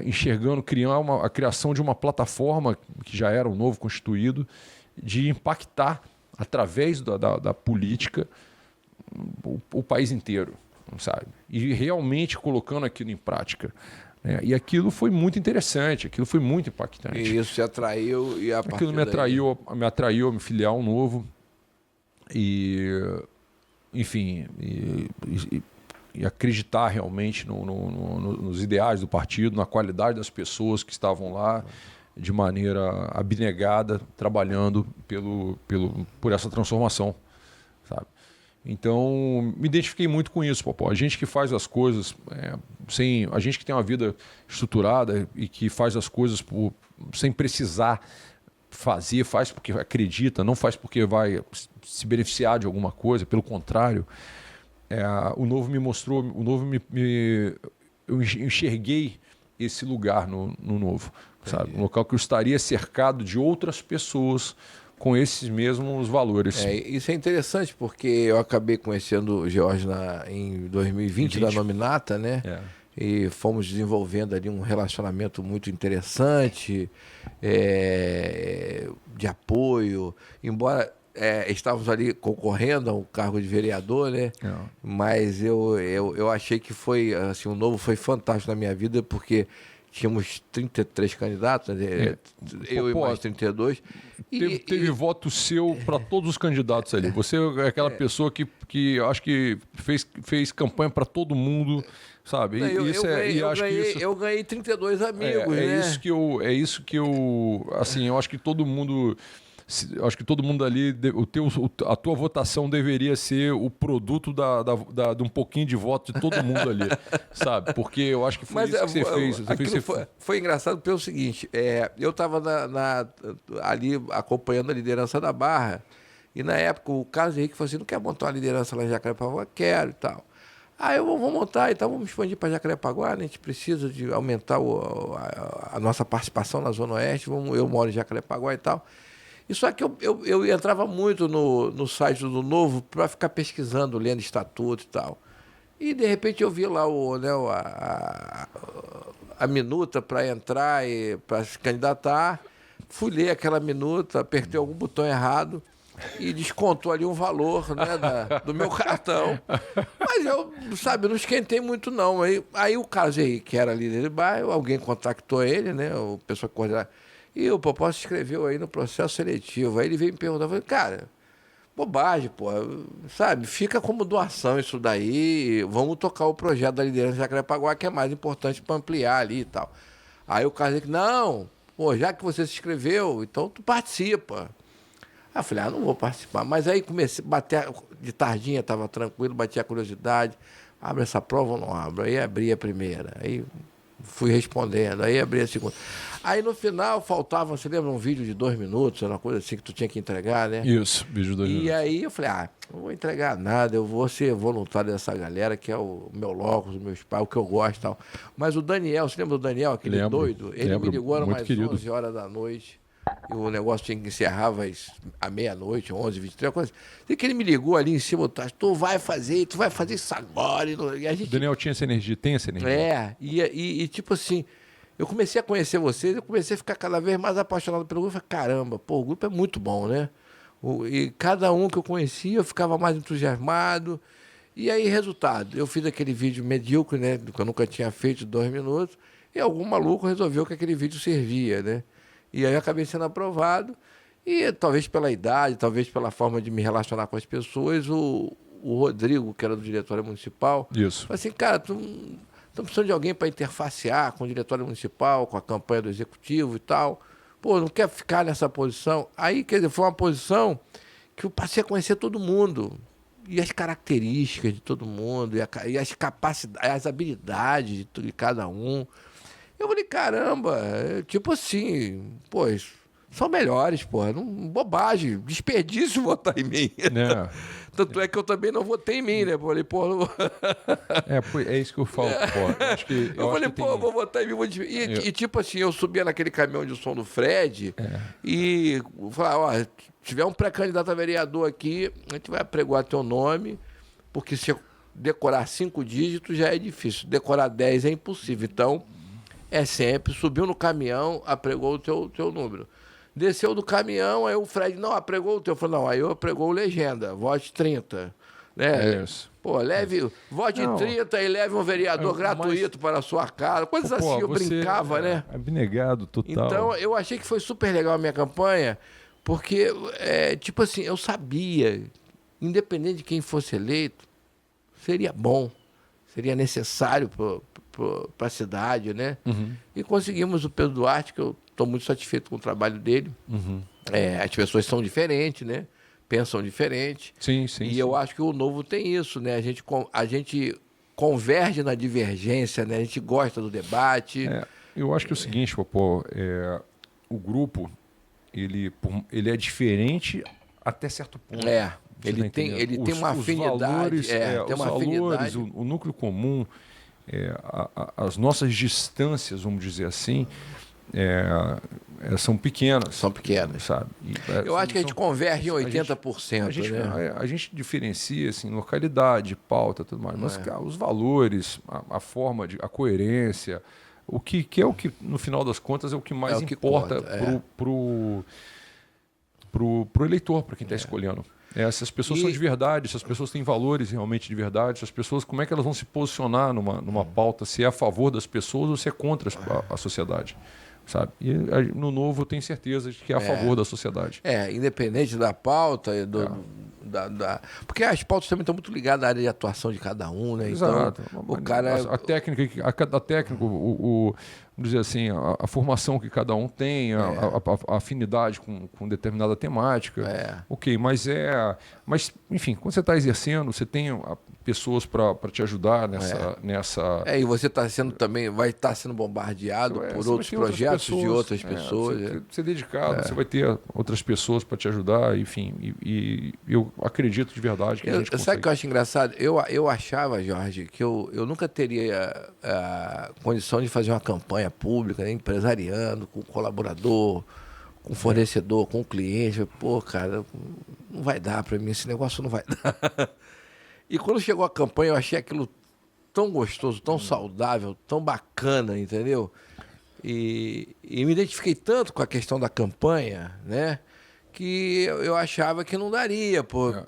enxergando, a criação de uma plataforma que já era o Novo Constituído, de impactar, através da política, o país inteiro, sabe? E realmente colocando aquilo em prática. E aquilo foi muito interessante, aquilo foi muito impactante. E isso te atraiu e a aquilo me atraiu a me filiar ao Novo. Enfim, e acreditar realmente nos ideais do partido, na qualidade das pessoas que estavam lá de maneira abnegada, trabalhando por essa transformação, sabe? Então, me identifiquei muito com isso, Popó. A gente que faz as coisas, a gente que tem uma vida estruturada e que faz as coisas sem precisar faz porque acredita, não faz porque vai se beneficiar de alguma coisa, pelo contrário. O Novo me mostrou, eu enxerguei esse lugar no Novo, sabe? Um local que eu estaria cercado de outras pessoas com esses mesmos valores. Isso é interessante, porque eu acabei conhecendo o Jorge em 2020, na Nominata, né? E fomos desenvolvendo ali um relacionamento muito interessante, de apoio, embora estávamos ali concorrendo ao cargo de vereador, né? Mas eu achei que foi, assim, o Novo foi fantástico na minha vida, porque tínhamos 33 candidatos, eu e mais 32. Teve voto seu para todos os candidatos ali. Você é aquela pessoa que acho que fez campanha para todo mundo, sabe? Eu ganhei 32 amigos, né? É isso que eu assim, eu acho que todo mundo... Acho que todo mundo ali, a tua votação deveria ser o produto de um pouquinho de voto de todo mundo ali, sabe? Porque eu acho que foi isso que você fez. Foi engraçado pelo seguinte, eu estava ali acompanhando a liderança da Barra, e na época o Carlos Henrique falou assim, não quer montar uma liderança lá em Jacarepaguá? Quero e tal. Eu vou montar, então vamos expandir para Jacarepaguá, né? A gente precisa de aumentar a nossa participação na Zona Oeste, eu moro em Jacarepaguá e tal. E só que eu entrava muito no site do Novo para ficar pesquisando, lendo estatuto e tal. E, de repente, eu vi lá a minuta para entrar e para se candidatar. Fui ler aquela minuta, apertei algum botão errado e descontou ali um valor, né, do meu cartão. Mas eu, não esquentei muito, não. Aí o Carlos Henrique, que era líder de bairro, alguém contactou ele, né, o pessoal que coordenava. E o Popó se inscreveu aí no processo seletivo. Aí ele veio me perguntar, eu falei, cara, bobagem, pô, sabe? Fica como doação isso daí, vamos tocar o projeto da liderança de Jacarepaguá, que é mais importante para ampliar ali e tal. Aí o cara disse, não, pô, já que você se inscreveu, então tu participa. Aí eu falei, não vou participar. Mas aí comecei a bater, de tardinha, estava tranquilo, bati a curiosidade, abre essa prova ou não abre? Aí abri a primeira, aí fui respondendo, aí abri a segunda. Aí no final faltava, você lembra, um vídeo de 2 minutos, uma coisa assim que tu tinha que entregar, né? Isso, vídeo de 2 minutos. E aí eu falei, não vou entregar nada, eu vou ser voluntário dessa galera, que é o meu locus, os meus pais, o que eu gosto e tal. Mas o Daniel, você lembra do Daniel, aquele doido? Ele me ligou, era mais 11 horas da noite, e o negócio tinha que encerrar à meia-noite, 11h23, coisa assim. E que ele me ligou ali em cima, tu vai fazer isso agora. E a gente... O Daniel tinha essa energia, tem essa energia. E tipo assim... Eu comecei a conhecer vocês, eu comecei a ficar cada vez mais apaixonado pelo grupo. Eu falei, caramba, o grupo é muito bom, né? E cada um que eu conhecia, eu ficava mais entusiasmado. E aí, resultado, eu fiz aquele vídeo medíocre, né? Que eu nunca tinha feito, 2 minutos. E algum maluco resolveu que aquele vídeo servia, né? E aí eu acabei sendo aprovado. E talvez pela idade, talvez pela forma de me relacionar com as pessoas, o Rodrigo, que era do diretório municipal, isso, falou assim, cara, estamos precisando de alguém para interfacear com o diretório municipal, com a campanha do executivo e tal. Pô, não quer ficar nessa posição? Aí, quer dizer, foi uma posição que eu passei a conhecer todo mundo. E as características de todo mundo, e as capacidades, as habilidades de cada um. Eu falei, caramba, tipo assim, pô, são melhores, pô. Bobagem, desperdício votar em mim. Tanto é que eu também não votei em mim, né? Eu falei, pô... Não... É isso que eu falo, pô. Eu falei, pô, vou votar em mim. E tipo assim, eu subia naquele caminhão de som do Fred e falava, ó, tiver um pré-candidato a vereador aqui, a gente vai apregoar teu nome, porque se decorar 5 dígitos já é difícil, decorar 10 é impossível. Então, é sempre, subiu no caminhão, apregou o teu número. Desceu do caminhão, aí o Fred, não, apregou o teu. Eu falei, não, aí eu apregou o legenda, vote 30. Né? Isso. Pô, vote 30 e leve um vereador gratuito para a sua casa. Coisas assim, eu brincava, né? Abnegado total. Então, eu achei que foi super legal a minha campanha, porque, tipo assim, eu sabia, independente de quem fosse eleito, seria bom, seria necessário para a cidade, né? Uhum. E conseguimos o Pedro Duarte, que eu estou muito satisfeito com o trabalho dele. Uhum. As pessoas são diferentes, né? Pensam diferente. Sim. Eu acho que o Novo tem isso, né? A gente converge na divergência, né? A gente gosta do debate. Eu acho que é o seguinte, Popó, o grupo, ele é diferente até certo ponto. Ele tem uma afinidade. Valores, tem uma valores, o núcleo comum, as nossas distâncias, vamos dizer assim, são pequenas. São pequenas. Sabe? Eu acho que a gente converge em 80%. A gente diferencia assim, localidade, pauta, tudo mais, mas os valores, a forma, a coerência, o que é o que, no final das contas, é o que mais importa pro eleitor, para quem está escolhendo. Se as pessoas são de verdade, se as pessoas têm valores realmente de verdade, se as pessoas, como é que elas vão se posicionar numa pauta, se é a favor das pessoas ou se é contra a sociedade. Sabe? E no Novo eu tenho certeza de que é a favor da sociedade. Independente da pauta, porque as pautas também estão muito ligadas à área de atuação de cada um, né? Exato. Então, o cara... A técnica, vamos dizer assim, a formação que cada um tem, a afinidade com determinada temática. Ok, mas enfim, quando você está exercendo, você tem pessoas para te ajudar nessa... E você vai estar sendo bombardeado por outros projetos de outras pessoas. Você ser dedicado, você vai ter outras pessoas para te ajudar, enfim. E eu acredito de verdade que a gente consegue. Sabe o que eu acho engraçado? Eu achava, Jorge, que eu nunca teria a condição de fazer uma campanha pública, né, empresariando, com colaborador, com fornecedor, com cliente. Pô, cara, não vai dar para mim, esse negócio não vai dar. E quando chegou a campanha, eu achei aquilo tão gostoso, tão saudável, tão bacana, entendeu? E me identifiquei tanto com a questão da campanha, né? Que eu achava que não daria, por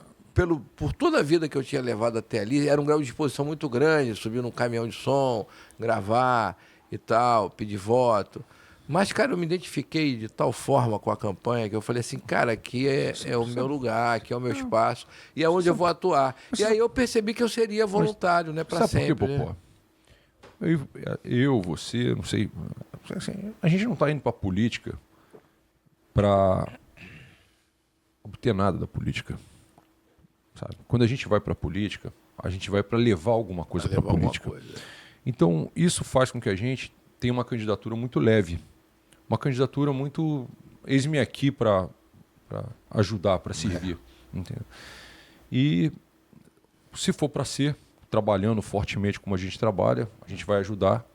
toda a vida que eu tinha levado até ali. Era um grau de exposição muito grande, subir num caminhão de som, gravar e tal, pedir voto. Mas, cara, eu me identifiquei de tal forma com a campanha que eu falei assim, cara, aqui é o meu lugar, aqui é o meu espaço, e é onde eu vou atuar. E aí eu percebi que eu seria voluntário, né, para sempre. Sabe por quê, Popó? Você, não sei, assim, a gente não está indo para a política para obter nada da política. Sabe? Quando a gente vai para a política, a gente vai para levar alguma coisa para a política. Então, isso faz com que a gente tenha uma candidatura muito leve. Uma candidatura muito... Eis-me aqui para ajudar, para servir. Entendeu? E se for para ser, trabalhando fortemente como a gente trabalha, a gente vai ajudar.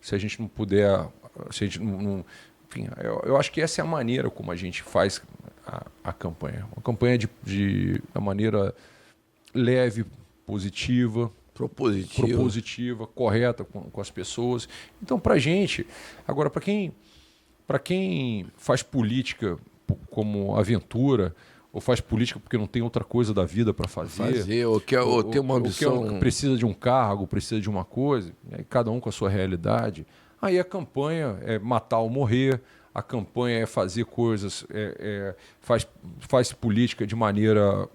Se a gente não puder... Se a gente não, enfim, eu acho que essa é a maneira como a gente faz a campanha. Uma campanha da maneira leve, positiva, propositiva, correta com as pessoas. Então, para a gente... Agora, para quem faz política como aventura, ou faz política porque não tem outra coisa da vida para fazer, ou tem uma ambição... precisa de um cargo, precisa de uma coisa, né? Cada um com a sua realidade. Aí a campanha é matar ou morrer, a campanha é fazer coisas, faz política de maneira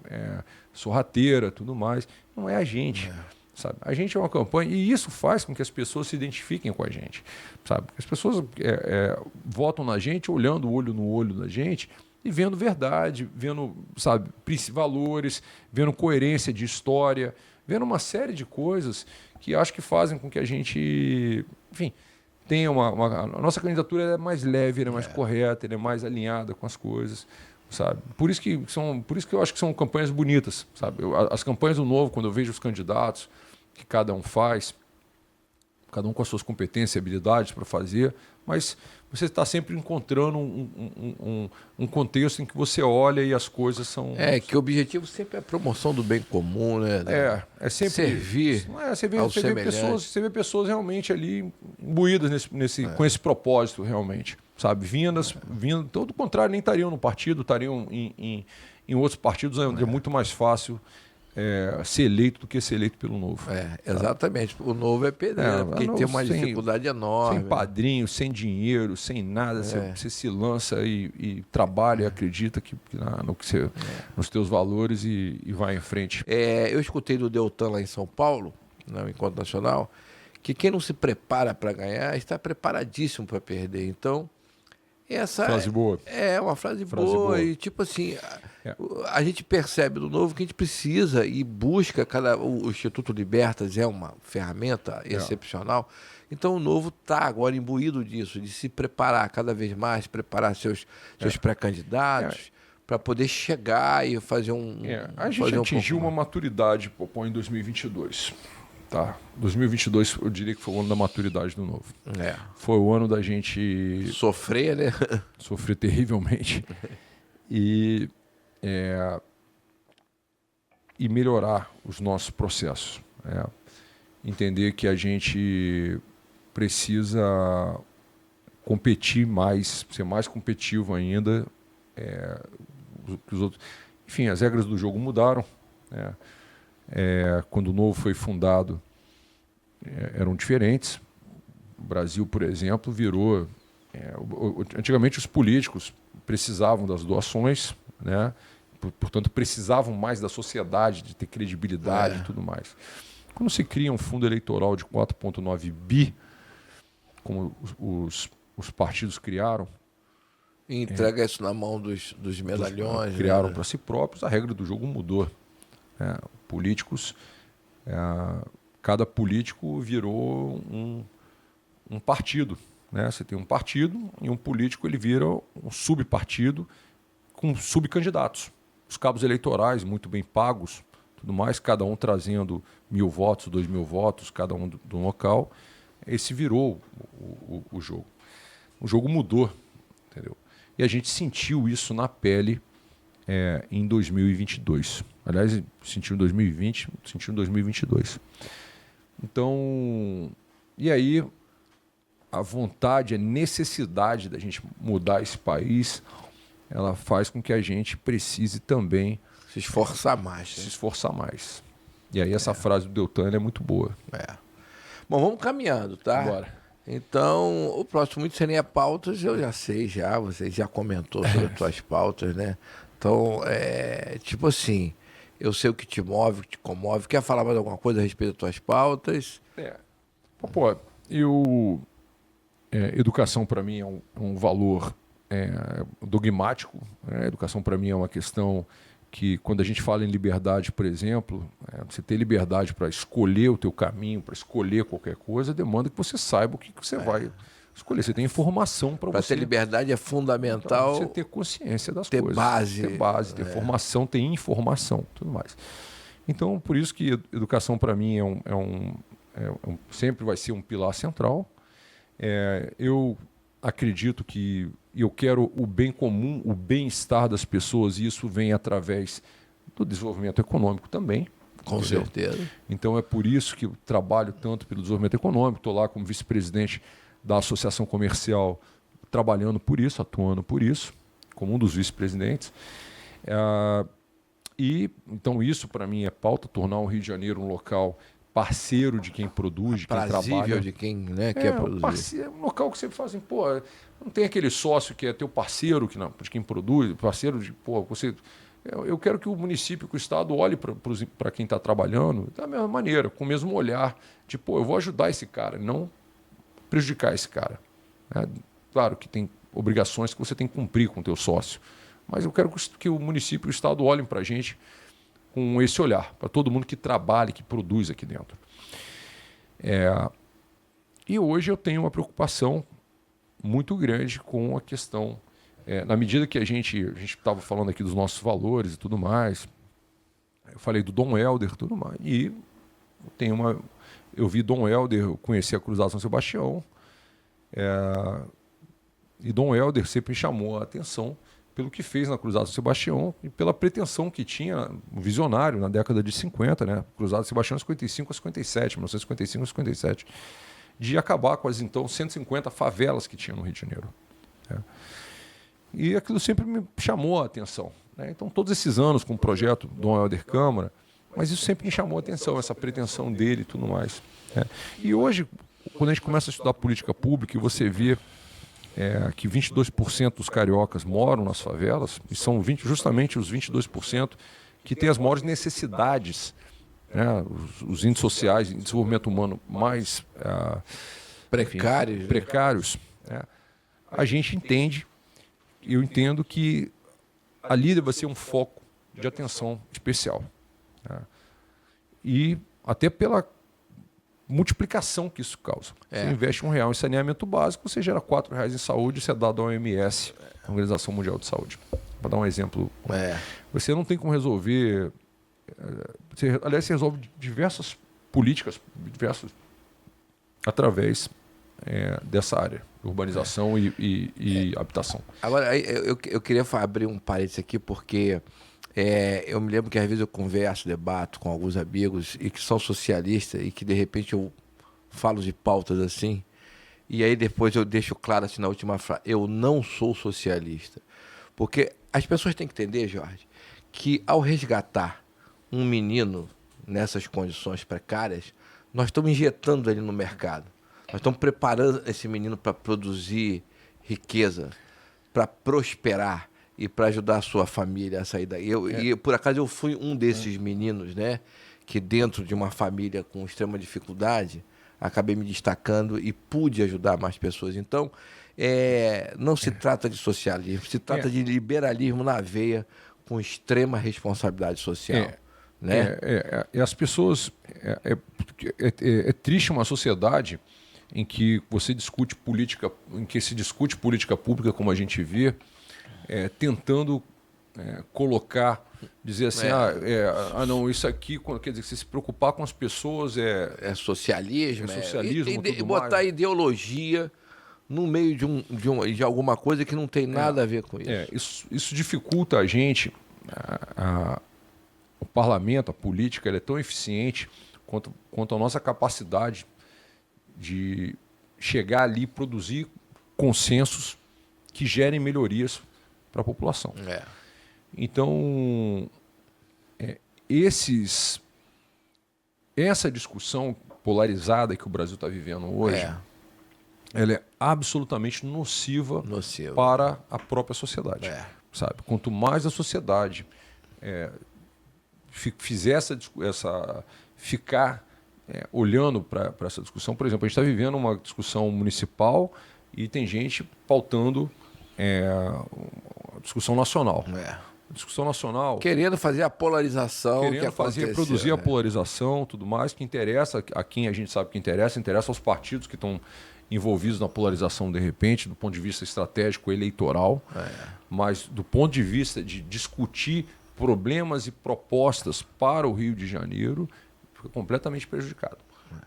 sorrateira, tudo mais. Não é a gente. Sabe? A gente é uma campanha e isso faz com que as pessoas se identifiquem com a gente. Sabe? As pessoas votam na gente, olhando o olho no olho da gente e vendo verdade, vendo, sabe, valores, vendo coerência de história, vendo uma série de coisas que acho que fazem com que a gente, enfim, tenha a nossa candidatura é mais leve, é mais correta, é mais alinhada com as coisas. Sabe? Por isso que eu acho que são campanhas bonitas, sabe? As campanhas do Novo, quando eu vejo os candidatos que cada um faz, cada um com as suas competências e habilidades para fazer, mas você está sempre encontrando um contexto em que você olha e as coisas são... que o objetivo sempre é a promoção do bem comum, né? É sempre servir você vê pessoas realmente ali imbuídas com esse propósito, realmente. Sabe, vindo, todo o contrário, nem estariam no partido, estariam em outros partidos, onde é muito mais fácil ser eleito do que ser eleito pelo Novo. Exatamente. O Novo é pedreiro, porque tem uma dificuldade enorme. Sem padrinho, sem dinheiro, sem nada, você se lança e trabalha e acredita nos teus valores e vai em frente. Eu escutei do Deltan lá em São Paulo, no Encontro Nacional, que quem não se prepara para ganhar está preparadíssimo para perder. Então, essa frase boa. É uma frase boa. E tipo assim, a gente percebe do Novo que a gente precisa e busca o Instituto Libertas é uma ferramenta excepcional. Então o Novo está agora imbuído disso, de se preparar cada vez mais, preparar seus pré-candidatos para poder chegar e fazer a gente atingiu uma maturidade em 2022. Tá. 2022 eu diria que foi o ano da maturidade do Novo. Foi o ano da gente sofrer, né? Sofrer terrivelmente e melhorar os nossos processos. Entender que a gente precisa competir mais, ser mais competitivo ainda que os outros. enfim, as regras do jogo mudaram. Né? Quando o Novo foi fundado, eram diferentes. O Brasil, por exemplo, virou... antigamente os políticos precisavam das doações, né? Portanto, precisavam mais da sociedade, de ter credibilidade e tudo mais. Quando se cria um fundo eleitoral de 4,9 bi, como os partidos criaram... E entrega isso na mão dos medalhões. Criaram para si próprios, a regra do jogo mudou. Políticos... cada político virou um partido. Né? Você tem um partido e um político ele vira um subpartido com subcandidatos. Os cabos eleitorais muito bem pagos, tudo mais, cada um trazendo 1.000 votos, 2.000 votos, cada um do local. Esse virou o jogo. O jogo mudou, entendeu? E a gente sentiu isso na pele em 2022. Aliás, sentiu em 2020, sentiu em 2022. Então, e aí a vontade, a necessidade da gente mudar esse país, ela faz com que a gente precise também se esforçar mais. Se esforçar mais. E aí essa frase do Deltan é muito boa. Bom, vamos caminhando, tá? Bora. Então, o próximo muito seria pautas, eu já sei já, você já comentou sobre as suas pautas, né? Então, tipo assim, eu sei o que te move, o que te comove. Quer falar mais alguma coisa a respeito das tuas pautas? Pô, educação para mim é um valor dogmático. Educação para mim é uma questão que, quando a gente fala em liberdade, por exemplo, você ter liberdade para escolher o teu caminho, para escolher qualquer coisa, demanda que você saiba o que você vai escolher. Você tem informação para você. Para ter liberdade é fundamental você ter consciência das ter coisas. Ter base, ter formação, ter informação, tudo mais. Então, por isso que educação para mim sempre vai ser um pilar central. Eu acredito que eu quero o bem comum, o bem-estar das pessoas, e isso vem através do desenvolvimento econômico também. Com certeza. Então é por isso que eu trabalho tanto pelo desenvolvimento econômico, estou lá como vice-presidente da Associação Comercial, trabalhando por isso, atuando por isso, como um dos vice-presidentes. E então isso para mim é pauta, tornar o Rio de Janeiro um local parceiro de quem produz, de quem trabalha. De quem quer produzir. Um local que você fala assim, não tem aquele sócio que é teu parceiro de quem produz, parceiro de, você... Eu quero que o município, que o Estado olhe para quem está trabalhando da mesma maneira, com o mesmo olhar, de, eu vou ajudar esse cara, não prejudicar esse cara. Claro que tem obrigações que você tem que cumprir com o teu sócio, mas eu quero que o município e o Estado olhem para a gente com esse olhar, para todo mundo que trabalha, que produz aqui dentro. E hoje eu tenho uma preocupação muito grande com a questão, na medida que a gente estava falando aqui dos nossos valores e tudo mais, eu falei do Dom Helder e tudo mais, e eu vi Dom Helder, eu conheci a Cruzada São Sebastião, e Dom Helder sempre me chamou a atenção pelo que fez na Cruzada São Sebastião e pela pretensão que tinha um visionário na década de 50, né? Cruzada São Sebastião 55 a 57, 1955 a 57, de acabar com as então 150 favelas que tinha no Rio de Janeiro. E aquilo sempre me chamou a atenção. Né? Então, todos esses anos com o projeto Dom Helder Câmara, mas isso sempre me chamou a atenção, essa pretensão dele e tudo mais. E hoje, quando a gente começa a estudar política pública e você vê que 22% dos cariocas moram nas favelas, e são justamente os 22% que têm as maiores necessidades, né? Os índices sociais de desenvolvimento humano mais precários, né? A gente entende, eu entendo que ali deve ser um foco de atenção especial. Né? E até pela multiplicação que isso causa. Você investe R$1 em saneamento básico, você gera R$4 em saúde, isso é dado à OMS, a Organização Mundial de Saúde. Para dar um exemplo, você não tem como resolver... aliás, você resolve diversas políticas, através dessa área, urbanização e habitação. Agora, eu queria abrir um parênteses aqui, porque... eu me lembro que às vezes eu converso, debato com alguns amigos e que são socialistas e que de repente eu falo de pautas assim e aí depois eu deixo claro assim na última frase, eu não sou socialista. Porque as pessoas têm que entender, Jorge, que ao resgatar um menino nessas condições precárias, nós estamos injetando ele no mercado. Nós estamos preparando esse menino para produzir riqueza, para prosperar e para ajudar a sua família a sair daí. E por acaso eu fui um desses meninos, né, que dentro de uma família com extrema dificuldade, acabei me destacando e pude ajudar mais pessoas. Então, não se trata de socialismo, se trata de liberalismo na veia com extrema responsabilidade social. Né? E as pessoas... É triste uma sociedade em que você discute política, em que se discute política pública, como a gente vê, tentando colocar, dizer assim, não, isso aqui, quer dizer, se preocupar com as pessoas é socialismo, e botar mais. Ideologia no meio de alguma coisa que não tem nada a ver com isso. Isso dificulta a gente. O parlamento, a política, ela é tão eficiente quanto a nossa capacidade de chegar ali e produzir consensos que gerem melhorias para a população. Então, essa discussão polarizada que o Brasil está vivendo hoje, ela é absolutamente nociva para a própria sociedade. Sabe? Quanto mais a sociedade fizer ficar olhando para essa discussão, por exemplo, a gente está vivendo uma discussão municipal e tem gente pautando a discussão nacional. Discussão nacional. Querendo fazer a polarização. Produzir a polarização, tudo mais, que interessa a quem a gente sabe que interessa aos partidos que estão envolvidos na polarização de repente, do ponto de vista estratégico eleitoral, mas do ponto de vista de discutir problemas e propostas para o Rio de Janeiro, fica completamente prejudicado.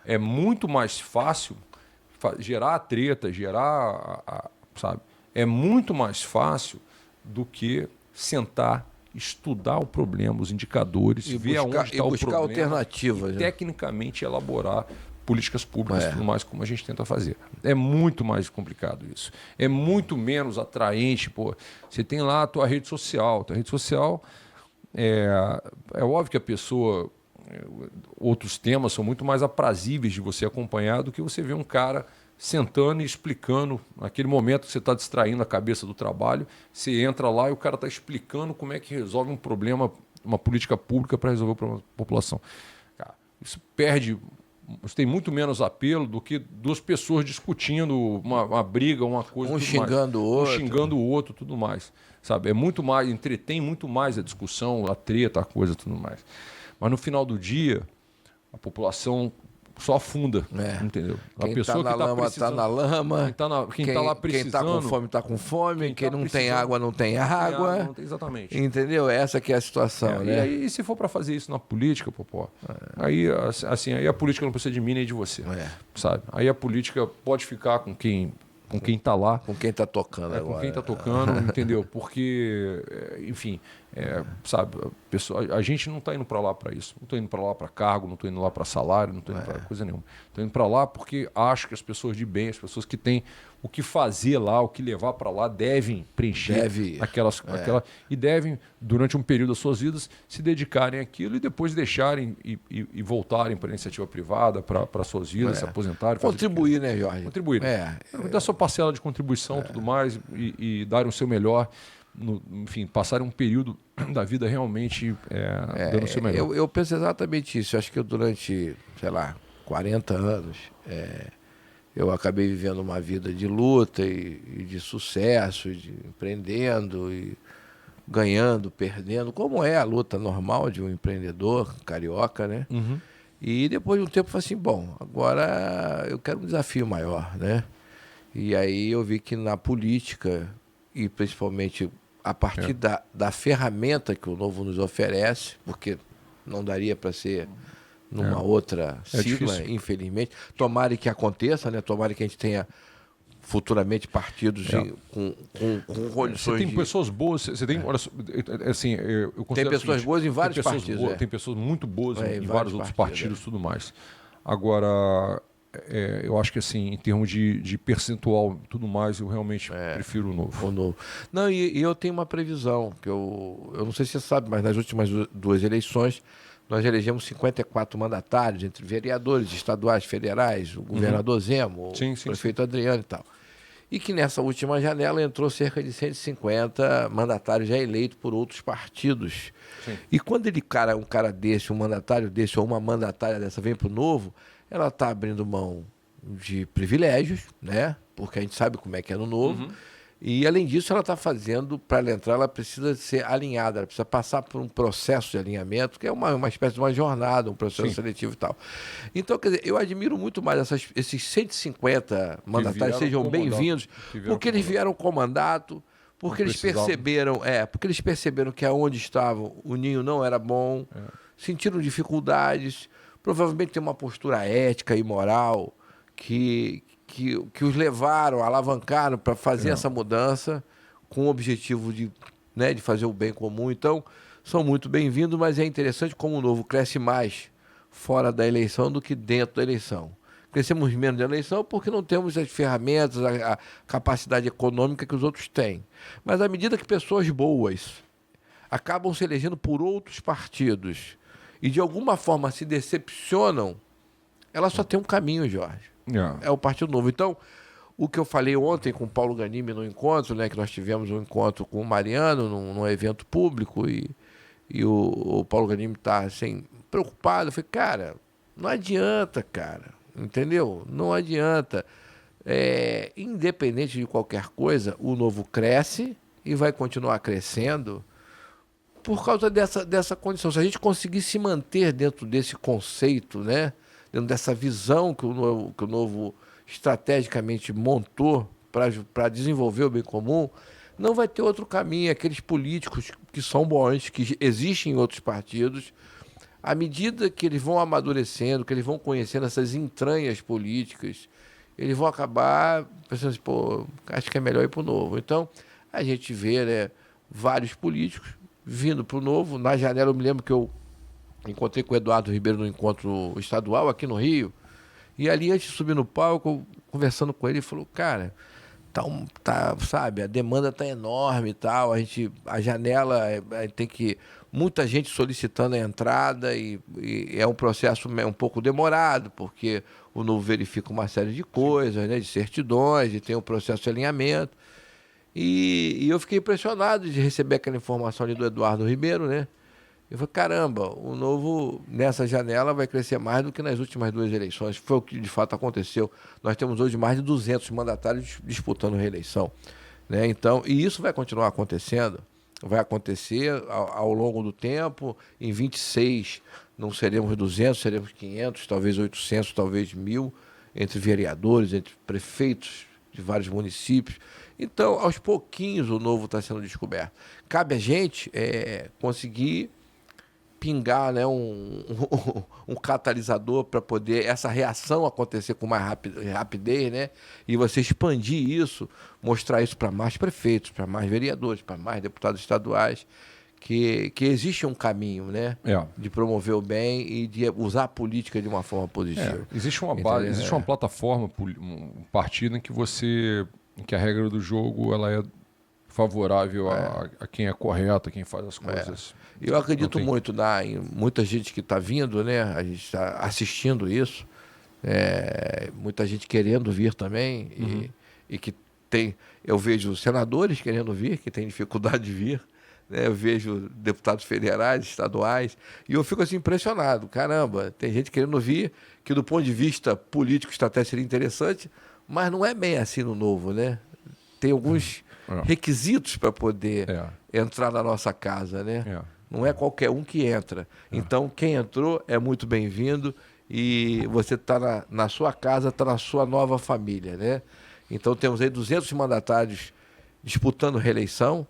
É muito mais fácil gerar a treta, sabe? É muito mais fácil do que sentar, estudar o problema, os indicadores, e ver aonde está o problema, alternativas, e tecnicamente elaborar políticas públicas e tudo mais, como a gente tenta fazer. É muito mais complicado isso. É muito menos atraente. Você tem lá a tua rede social. Tua rede social é óbvio que a pessoa... Outros temas são muito mais aprazíveis de você acompanhar do que você ver um cara sentando e explicando, naquele momento que você está distraindo a cabeça do trabalho, você entra lá e o cara está explicando como é que resolve um problema, uma política pública para resolver o problema da população. Cara, isso tem muito menos apelo do que duas pessoas discutindo uma briga, uma coisa. Um xingando o outro. Tudo mais. Sabe? É muito mais, entretém muito mais a discussão, a treta, a coisa, tudo mais. Mas no final do dia, a população só afunda, entendeu? Quem está na lama está na lama. Quem está lá precisando. Quem está com fome está com fome. Quem não tem água não tem água. Exatamente. Entendeu? Essa que é a situação, né? E aí, se for para fazer isso na política, aí a política não precisa de mim nem de você, sabe? Aí a política pode ficar com quem está lá. Com quem está tocando agora. Com quem está tocando, entendeu? Porque, enfim, sabe, a gente não está indo para lá para isso. Não estou indo para lá para cargo, não estou indo lá para salário, não estou indo para coisa nenhuma. Estou indo para lá porque acho que as pessoas de bem, as pessoas que têm o que fazer lá, o que levar para lá, devem preencher e devem, durante um período das suas vidas, se dedicarem àquilo e depois deixarem e voltarem para a iniciativa privada, para suas vidas, se aposentarem. Contribuir, né, Jorge? Contribuir. Dar sua parcela de contribuição, tudo mais, e darem o seu melhor, enfim, passarem um período da vida realmente dando o seu melhor. Eu penso exatamente isso. Eu acho que durante, 40 anos, eu acabei vivendo uma vida de luta e de sucesso, de empreendendo e ganhando, perdendo, como é a luta normal de um empreendedor carioca, né? Uhum. E depois de um tempo eu falei assim, bom, agora eu quero um desafio maior, né? E aí eu vi que na política, e principalmente a partir da ferramenta que o Novo nos oferece, porque não daria para ser numa outra sigla, difícil. Infelizmente. Tomara que aconteça, né? Tomara que a gente tenha futuramente partidos com condições. Você tem pessoas boas, você tem, olha, assim, eu tem pessoas boas em vários partidos. Tem pessoas muito boas em vários outros partidos e tudo mais. Agora, eu acho que assim, em termos de percentual e tudo mais, eu realmente prefiro o novo. O novo. Não, e eu tenho uma previsão, que eu não sei se você sabe, mas nas últimas duas eleições, nós elegemos 54 mandatários, entre vereadores estaduais, federais, o governador Zemo, o prefeito Adriano e tal. E que nessa última janela entrou cerca de 150 mandatários já eleitos por outros partidos. Sim. E quando um cara desse, um mandatário desse ou uma mandatária dessa vem para o Novo, ela está abrindo mão de privilégios, né? Porque a gente sabe como é que é no Novo. E, além disso, ela está fazendo, para ela entrar, ela precisa ser alinhada, ela precisa passar por um processo de alinhamento, que é uma espécie de uma jornada, um processo seletivo e tal. Então, quer dizer, eu admiro muito mais esses 150 mandatários, sejam bem-vindos, porque eles vieram com mandato, porque eles perceberam que aonde estavam o ninho não era bom, sentiram dificuldades, provavelmente tem uma postura ética e moral que os levaram, alavancaram para fazer essa mudança com o objetivo de fazer o bem comum. Então, são muito bem-vindos, mas é interessante como o Novo cresce mais fora da eleição do que dentro da eleição. Crescemos menos na eleição porque não temos as ferramentas, a capacidade econômica que os outros têm. Mas à medida que pessoas boas acabam se elegendo por outros partidos e de alguma forma se decepcionam, ela só tem um caminho, Jorge. É o Partido Novo. Então, o que eu falei ontem com o Paulo Ganimi no encontro, que nós tivemos um encontro com o Mariano num evento público e o Paulo Ganimi está assim, preocupado. Eu falei, cara, não adianta, cara, entendeu? Não adianta. Independente de qualquer coisa, o Novo cresce e vai continuar crescendo por causa dessa condição. Se a gente conseguir se manter dentro desse conceito, né? Dentro dessa visão que o Novo estrategicamente montou para desenvolver o bem comum, não vai ter outro caminho. Aqueles políticos que são bons, que existem em outros partidos, à medida que eles vão amadurecendo, que eles vão conhecendo essas entranhas políticas, eles vão acabar pensando assim, pô, acho que é melhor ir para o Novo. Então, a gente vê vários políticos vindo para o Novo. Na janela, eu me lembro que eu encontrei com o Eduardo Ribeiro no encontro estadual aqui no Rio, e ali, antes de subir no palco, conversando com ele, ele falou, cara, sabe, a demanda está enorme e tal, a janela tem muita gente solicitando a entrada e é um processo um pouco demorado, porque o Novo verifica uma série de coisas, de certidões, e tem um processo de alinhamento. E eu fiquei impressionado de receber aquela informação ali do Eduardo Ribeiro, né? Eu falei, caramba, o Novo, nessa janela, vai crescer mais do que nas últimas duas eleições. Foi o que, de fato, aconteceu. Nós temos hoje mais de 200 mandatários disputando reeleição, né? Então, e isso vai continuar acontecendo. Vai acontecer ao longo do tempo. Em 26, não seremos 200, seremos 500, talvez 800, talvez 1.000, entre vereadores, entre prefeitos de vários municípios. Então, aos pouquinhos, o Novo está sendo descoberto. Cabe a gente conseguir pingar, né, um catalisador para poder essa reação acontecer com mais rapidez, né? E você expandir isso, mostrar isso para mais prefeitos, para mais vereadores, para mais deputados estaduais, que existe um caminho, né, de promover o bem e de usar a política de uma forma positiva. Existe uma base, existe uma plataforma, um partido em que a regra do jogo ela é favorável a quem é correto, a quem faz as coisas. Eu acredito muito em muita gente que está vindo, né? A gente está assistindo isso, muita gente querendo vir também e que tem. Eu vejo senadores querendo vir, que tem dificuldade de vir, né? Eu vejo deputados federais, estaduais, e eu fico assim impressionado. Caramba, tem gente querendo vir, que do ponto de vista político isso até seria interessante, mas não é bem assim no Novo, né? Tem alguns requisitos para poder entrar na nossa casa, né? Não é qualquer um que entra. Então, quem entrou é muito bem-vindo e você está na sua casa, está na sua nova família, né? Então, temos aí 200 mandatários disputando reeleição,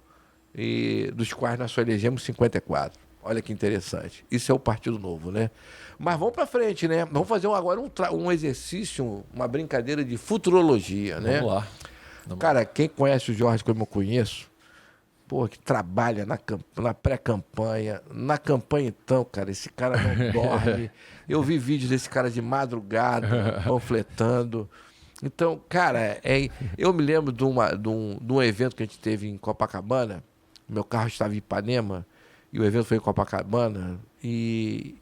e dos quais nós só elegemos 54. Olha que interessante. Isso é o Partido Novo, né? Mas vamos para frente, né? Vamos fazer agora um exercício, uma brincadeira de futurologia, né? Vamos lá. Cara, quem conhece o Jorge como eu conheço, pô, que trabalha na pré-campanha, na campanha então, cara, esse cara não dorme. Eu vi vídeos desse cara de madrugada, panfletando. Então, cara, eu me lembro de um evento que a gente teve em Copacabana. Meu carro estava em Ipanema e o evento foi em Copacabana. E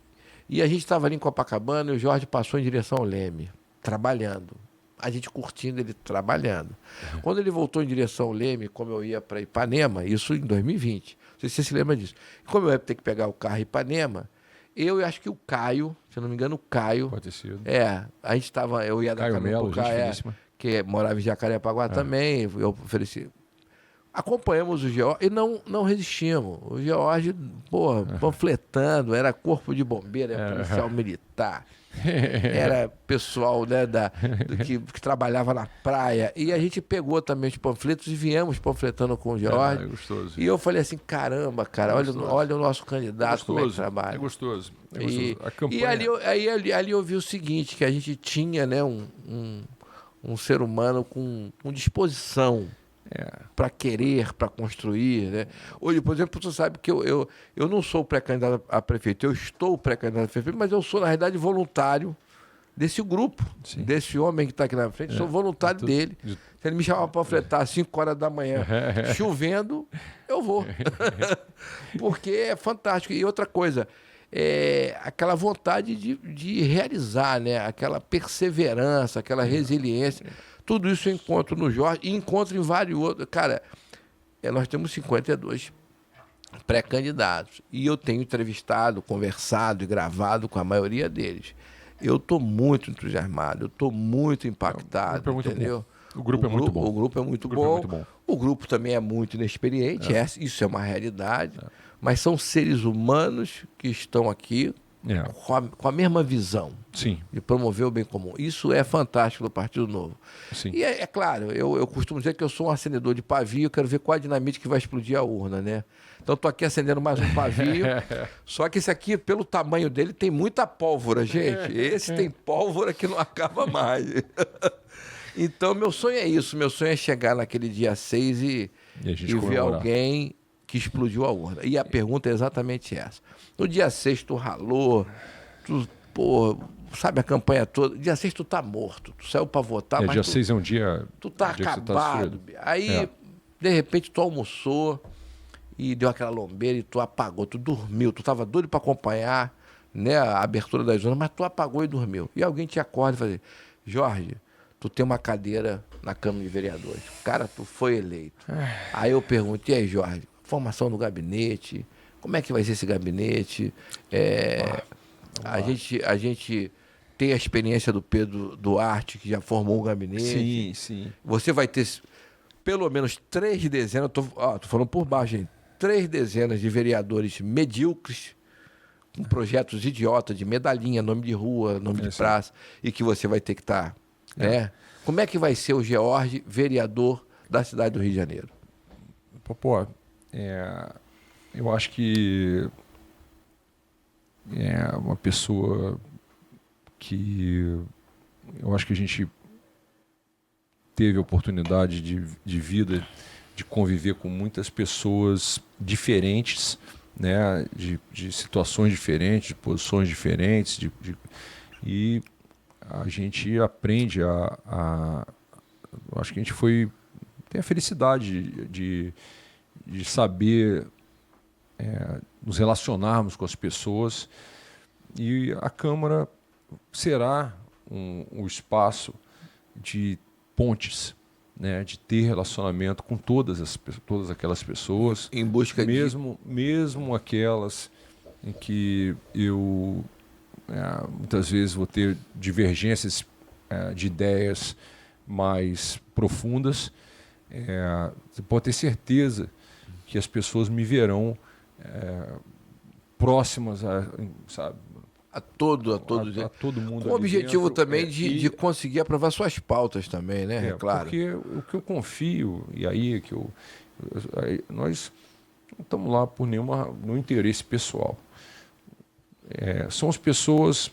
a gente estava ali em Copacabana e o Jorge passou em direção ao Leme, trabalhando. A gente curtindo ele trabalhando. Quando ele voltou em direção ao Leme, como eu ia para Ipanema, isso em 2020, não sei se você se lembra disso. Como eu ia ter que pegar o carro em Ipanema, eu acho que o Caio, se eu não me engano, o Caio. Pode ter sido. A gente estava, eu ia dar carona pro Caio, que morava em Jacarepaguá também, eu ofereci. Acompanhamos o George e não resistimos. O George, panfletando, era corpo de bombeiro, era policial militar. Era pessoal, né, que trabalhava na praia. E a gente pegou também os panfletos e viemos panfletando com o George. É gostoso. E eu falei assim, caramba, cara, olha o nosso candidato, como é que trabalha. É gostoso. A campanha... E ali eu vi o seguinte, que a gente tinha, né, um ser humano com disposição para querer, para construir, né? Hoje, por exemplo, tu sabe que eu não sou pré-candidato a prefeito, eu estou pré-candidato a prefeito, mas eu sou, na realidade, voluntário desse grupo, desse homem que está aqui na frente, sou voluntário dele. Se ele me chamar para panfletar às 5 horas da manhã, chovendo, eu vou. Porque é fantástico. E outra coisa, aquela vontade de realizar, né? Aquela perseverança, aquela resiliência. Tudo isso eu encontro no Jorge e encontro em vários outros. Cara, nós temos 52 pré-candidatos e eu tenho entrevistado, conversado e gravado com a maioria deles. Eu estou muito entusiasmado, eu estou muito impactado, entendeu? O grupo é muito bom. O grupo é muito bom. O grupo também é muito inexperiente, isso é uma realidade. Mas são seres humanos que estão aqui com a mesma visão de promover o bem comum. Isso é fantástico do Partido Novo. Sim. E é claro, eu costumo dizer que eu sou um acendedor de pavio, eu quero ver qual a dinamite que vai explodir a urna, né? Então estou aqui acendendo mais um pavio, só que esse aqui, pelo tamanho dele, tem muita pólvora, gente. Esse tem pólvora que não acaba mais. Então, meu sonho é isso. Meu sonho é chegar naquele dia 6 e ver alguém que explodiu a urna. E a pergunta é exatamente essa. No dia 6 tu ralou, sabe a campanha toda. Dia 6 tu tá morto, tu saiu para votar, mas dia 6 é um dia... Tu tá acabado. Aí, de repente, tu almoçou e deu aquela lombeira e tu apagou, tu dormiu. Tu tava doido para acompanhar, né, a abertura das urnas, mas tu apagou e dormiu. E alguém te acorda e fala assim, Jorge, tu tem uma cadeira na Câmara de Vereadores. Cara, tu foi eleito. Aí eu pergunto, e aí, Jorge, formação do gabinete, como é que vai ser esse gabinete? A gente tem a experiência do Pedro Duarte, que já formou um gabinete. Sim. Você vai ter pelo menos 3 dezenas, tô falando por baixo, gente, 3 dezenas de vereadores medíocres, com projetos idiotas de medalhinha, nome de rua, nome de praça, e que você vai ter que estar... né? Como é que vai ser o George, vereador da cidade do Rio de Janeiro? Eu acho que é uma pessoa que eu acho que a gente teve a oportunidade de vida, de conviver com muitas pessoas diferentes, né, de situações diferentes, de posições diferentes, e a gente aprende eu acho que a gente tem a felicidade de saber nos relacionarmos com as pessoas, e a Câmara será um espaço de pontes, né, de ter relacionamento com todas aquelas pessoas, em busca mesmo aquelas em que eu muitas vezes vou ter divergências de ideias mais profundas. Você pode ter certeza que as pessoas me verão próximas a todo mundo. Com o objetivo também de conseguir aprovar suas pautas também, né? Claro. Porque o que eu confio, e aí que nós não estamos lá por nenhum interesse pessoal. São as pessoas,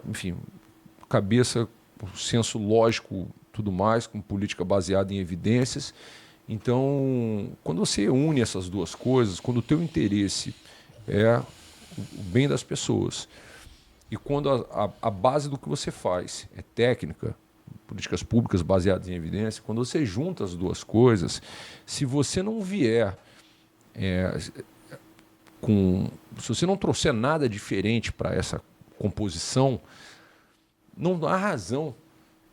enfim, cabeça, senso lógico, tudo mais, com política baseada em evidências, Então, quando você une essas duas coisas, quando o teu interesse é o bem das pessoas e quando a base do que você faz é técnica, políticas públicas baseadas em evidência, quando você junta as duas coisas, se você não vier se você não trouxer nada diferente para essa composição, não há razão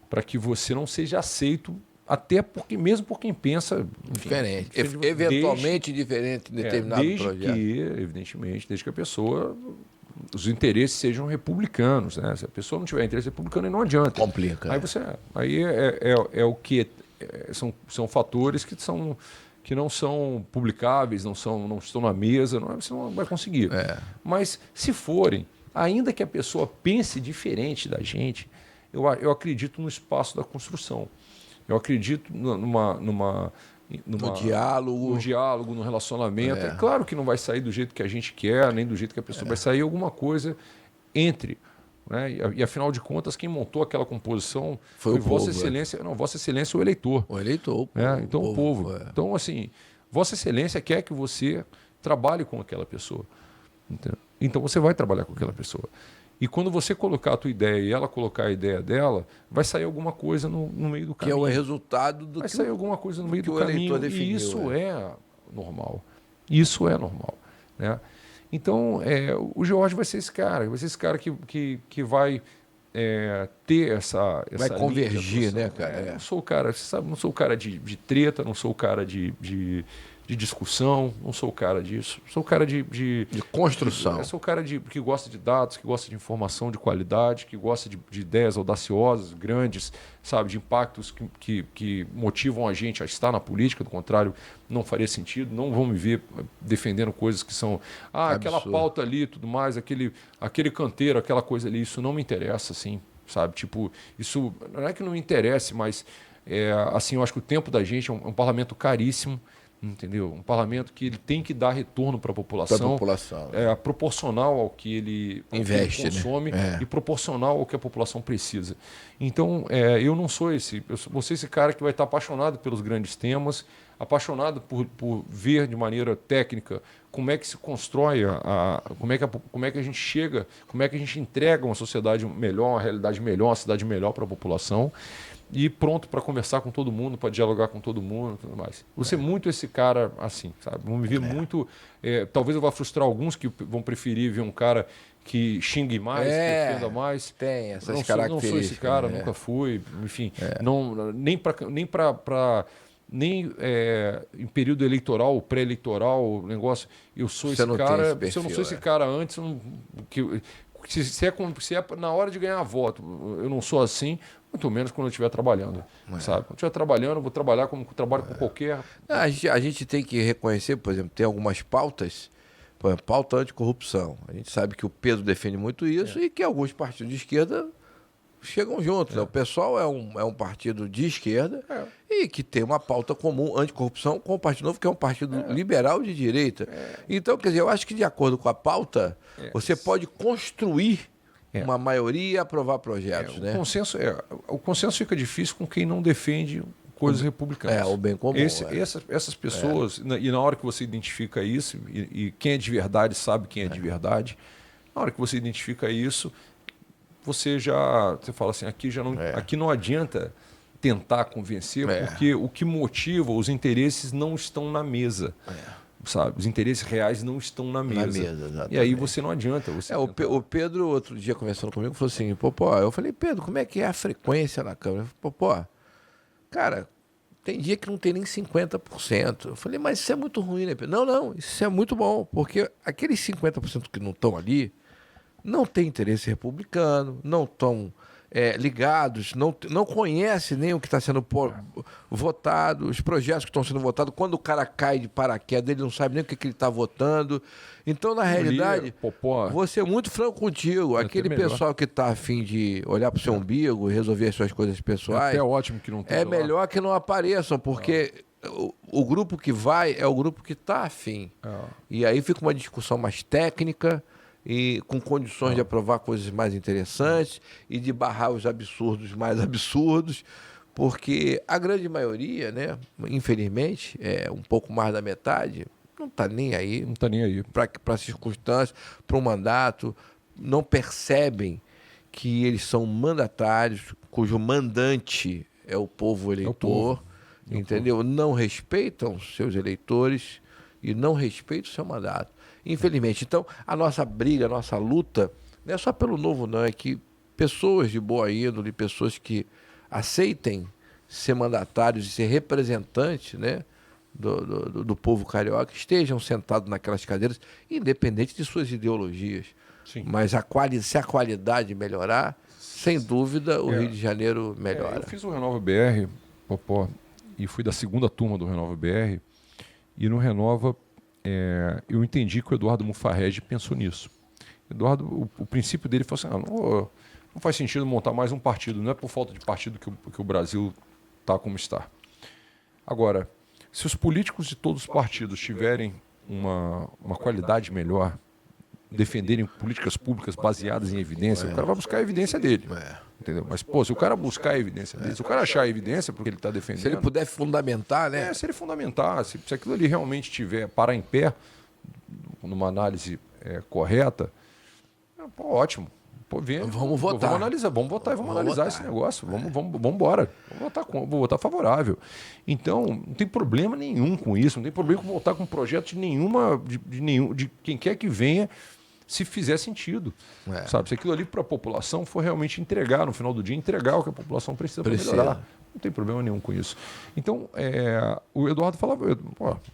para que você não seja aceito, até porque mesmo por quem pensa diferente, eventualmente diferente em determinado projeto. Evidentemente, desde que a pessoa, os interesses sejam republicanos, né? Se a pessoa não tiver interesse republicano, aí não adianta. Complica. Aí é o que são fatores que não são publicáveis, não estão na mesa, você não vai conseguir. Mas se forem, ainda que a pessoa pense diferente da gente, eu acredito no espaço da construção. Eu acredito no diálogo, no relacionamento. É claro que não vai sair do jeito que a gente quer, nem do jeito que a pessoa vai sair alguma coisa entre. Né? E afinal de contas, quem montou aquela composição foi Vossa Excelência, não, Vossa Excelência, o eleitor. O eleitor, então o povo. Então, assim, Vossa Excelência quer que você trabalhe com aquela pessoa. Então você vai trabalhar com aquela pessoa. E quando você colocar a tua ideia e ela colocar a ideia dela, vai sair alguma coisa no meio do caminho. Que é o resultado do vai sair alguma coisa no meio do caminho. Definiu, e isso é normal. Isso é normal. Né? Então, o Jorge vai ser esse cara. Vai ser esse cara que vai ter essa vai convergir, né, cara? Não sou o cara, você sabe, não sou o cara de treta, não sou o cara de discussão, não sou o cara disso. Sou o cara de construção. Sou o cara que gosta de dados, que gosta de informação de qualidade, que gosta de ideias audaciosas, grandes, sabe, de impactos que motivam a gente a estar na política. Do contrário, não faria sentido. Não vão me ver defendendo coisas que são aquela pauta ali, tudo mais, aquele canteiro, aquela coisa ali. Isso não me interessa, assim, sabe? Tipo, isso não é que não me interesse, mas assim, eu acho que o tempo da gente é um parlamento caríssimo. Entendeu? Um parlamento que ele tem que dar retorno para a população, proporcional ao que ele investe, consome, né? E proporcional ao que a população precisa. Então, eu não sou eu vou ser esse cara que vai estar apaixonado pelos grandes temas, apaixonado por ver de maneira técnica como é que se constrói, como é que a gente chega, como é que a gente entrega uma sociedade melhor, uma realidade melhor, uma cidade melhor para a população. E pronto para conversar com todo mundo, para dialogar com todo mundo e tudo mais. Você muito esse cara assim, sabe? Vão me ver muito... talvez eu vá frustrar alguns que vão preferir ver um cara que xingue mais, que defenda mais. Tem essas características. Não sou esse cara, nunca fui. Enfim, nem em período eleitoral, pré-eleitoral, negócio, eu sou esse cara. Se eu não sou esse cara antes, se é na hora de ganhar voto, eu não sou assim, muito menos quando eu estiver trabalhando. Sabe? Quando eu estiver trabalhando, eu vou trabalhar como trabalho com qualquer... A gente tem que reconhecer, por exemplo, tem algumas pautas, por exemplo, pauta anticorrupção. A gente sabe que o Pedro defende muito isso e que alguns partidos de esquerda chegam juntos. Né? O PSOL é um partido de esquerda e que tem uma pauta comum anticorrupção com o Partido Novo, que é um partido liberal de direita. Então, quer dizer, eu acho que de acordo com a pauta, você pode construir uma maioria e aprovar projetos. Né? O consenso fica difícil com quem não defende coisas republicanas. O bem comum. Essas pessoas, e na hora que você identifica isso, e quem é de verdade sabe quem é de verdade, na hora que você identifica isso, você fala assim, aqui não adianta tentar convencer, porque o que motiva, os interesses não estão na mesa. Sabe? Os interesses reais não estão na mesa. E aí você não adianta. O Pedro, outro dia, conversando comigo, falou assim, Popó, eu falei, Pedro, como é que é a frequência na Câmara? Ele falou, Popó, cara, tem dia que não tem nem 50%. Eu falei, mas isso é muito ruim, né, Pedro? Não, isso é muito bom, porque aqueles 50% que não estão ali não têm interesse republicano, não estão ligados, não conhecem nem o que está sendo votado, os projetos que estão sendo votados. Quando o cara cai de paraquedas, ele não sabe nem o que ele está votando. Então, na realidade, vou ser muito franco contigo. Aquele pessoal que está a fim de olhar para o seu umbigo e resolver as suas coisas pessoais, é ótimo que não tenha melhor que não apareçam, porque o grupo que vai é o grupo que está afim. E aí fica uma discussão mais técnica, e com condições de aprovar coisas mais interessantes e de barrar os absurdos mais absurdos, Porque a grande maioria, né, infelizmente, um pouco mais da metade, não está nem aí. Não está nem aí. Para a circunstância, para o mandato, não percebem que eles são mandatários, cujo mandante é o povo eleitor, entendeu? Não respeitam seus eleitores e não respeitam o seu mandato. Infelizmente. Então, a nossa briga, a nossa luta, não é só pelo novo, não, é que pessoas de boa índole, pessoas que aceitem ser mandatários e ser representantes, né, do povo carioca, estejam sentados naquelas cadeiras, independente de suas ideologias. Sim. Mas se a qualidade melhorar, sem dúvida o Rio de Janeiro melhora. Eu fiz o Renova BR, Popó, e fui da segunda turma do Renova BR, e no Renova eu entendi que o Eduardo Mufarrege pensou nisso. Eduardo, o princípio dele foi assim, não faz sentido montar mais um partido, não é por falta de partido que o Brasil está como está. Agora, se os políticos de todos os partidos tiverem uma qualidade melhor, defenderem políticas públicas baseadas em evidência, o cara vai buscar a evidência dele. Entendeu? Mas, se o cara buscar a evidência dele, se o cara achar a evidência porque ele está defendendo... Se ele puder fundamentar, né? Se ele fundamentar, se aquilo ali realmente tiver parar em pé, numa análise correta, ótimo. Vamos votar. Vamos analisar esse negócio. Vamos embora. Vou votar favorável. Então, não tem problema nenhum com isso. Não tem problema com votar com um projeto de quem quer que venha, se fizer sentido. Sabe? Se aquilo ali para a população for realmente entregar, no final do dia, entregar o que a população precisa para melhorar. Não tem problema nenhum com isso. Então, o Eduardo falava,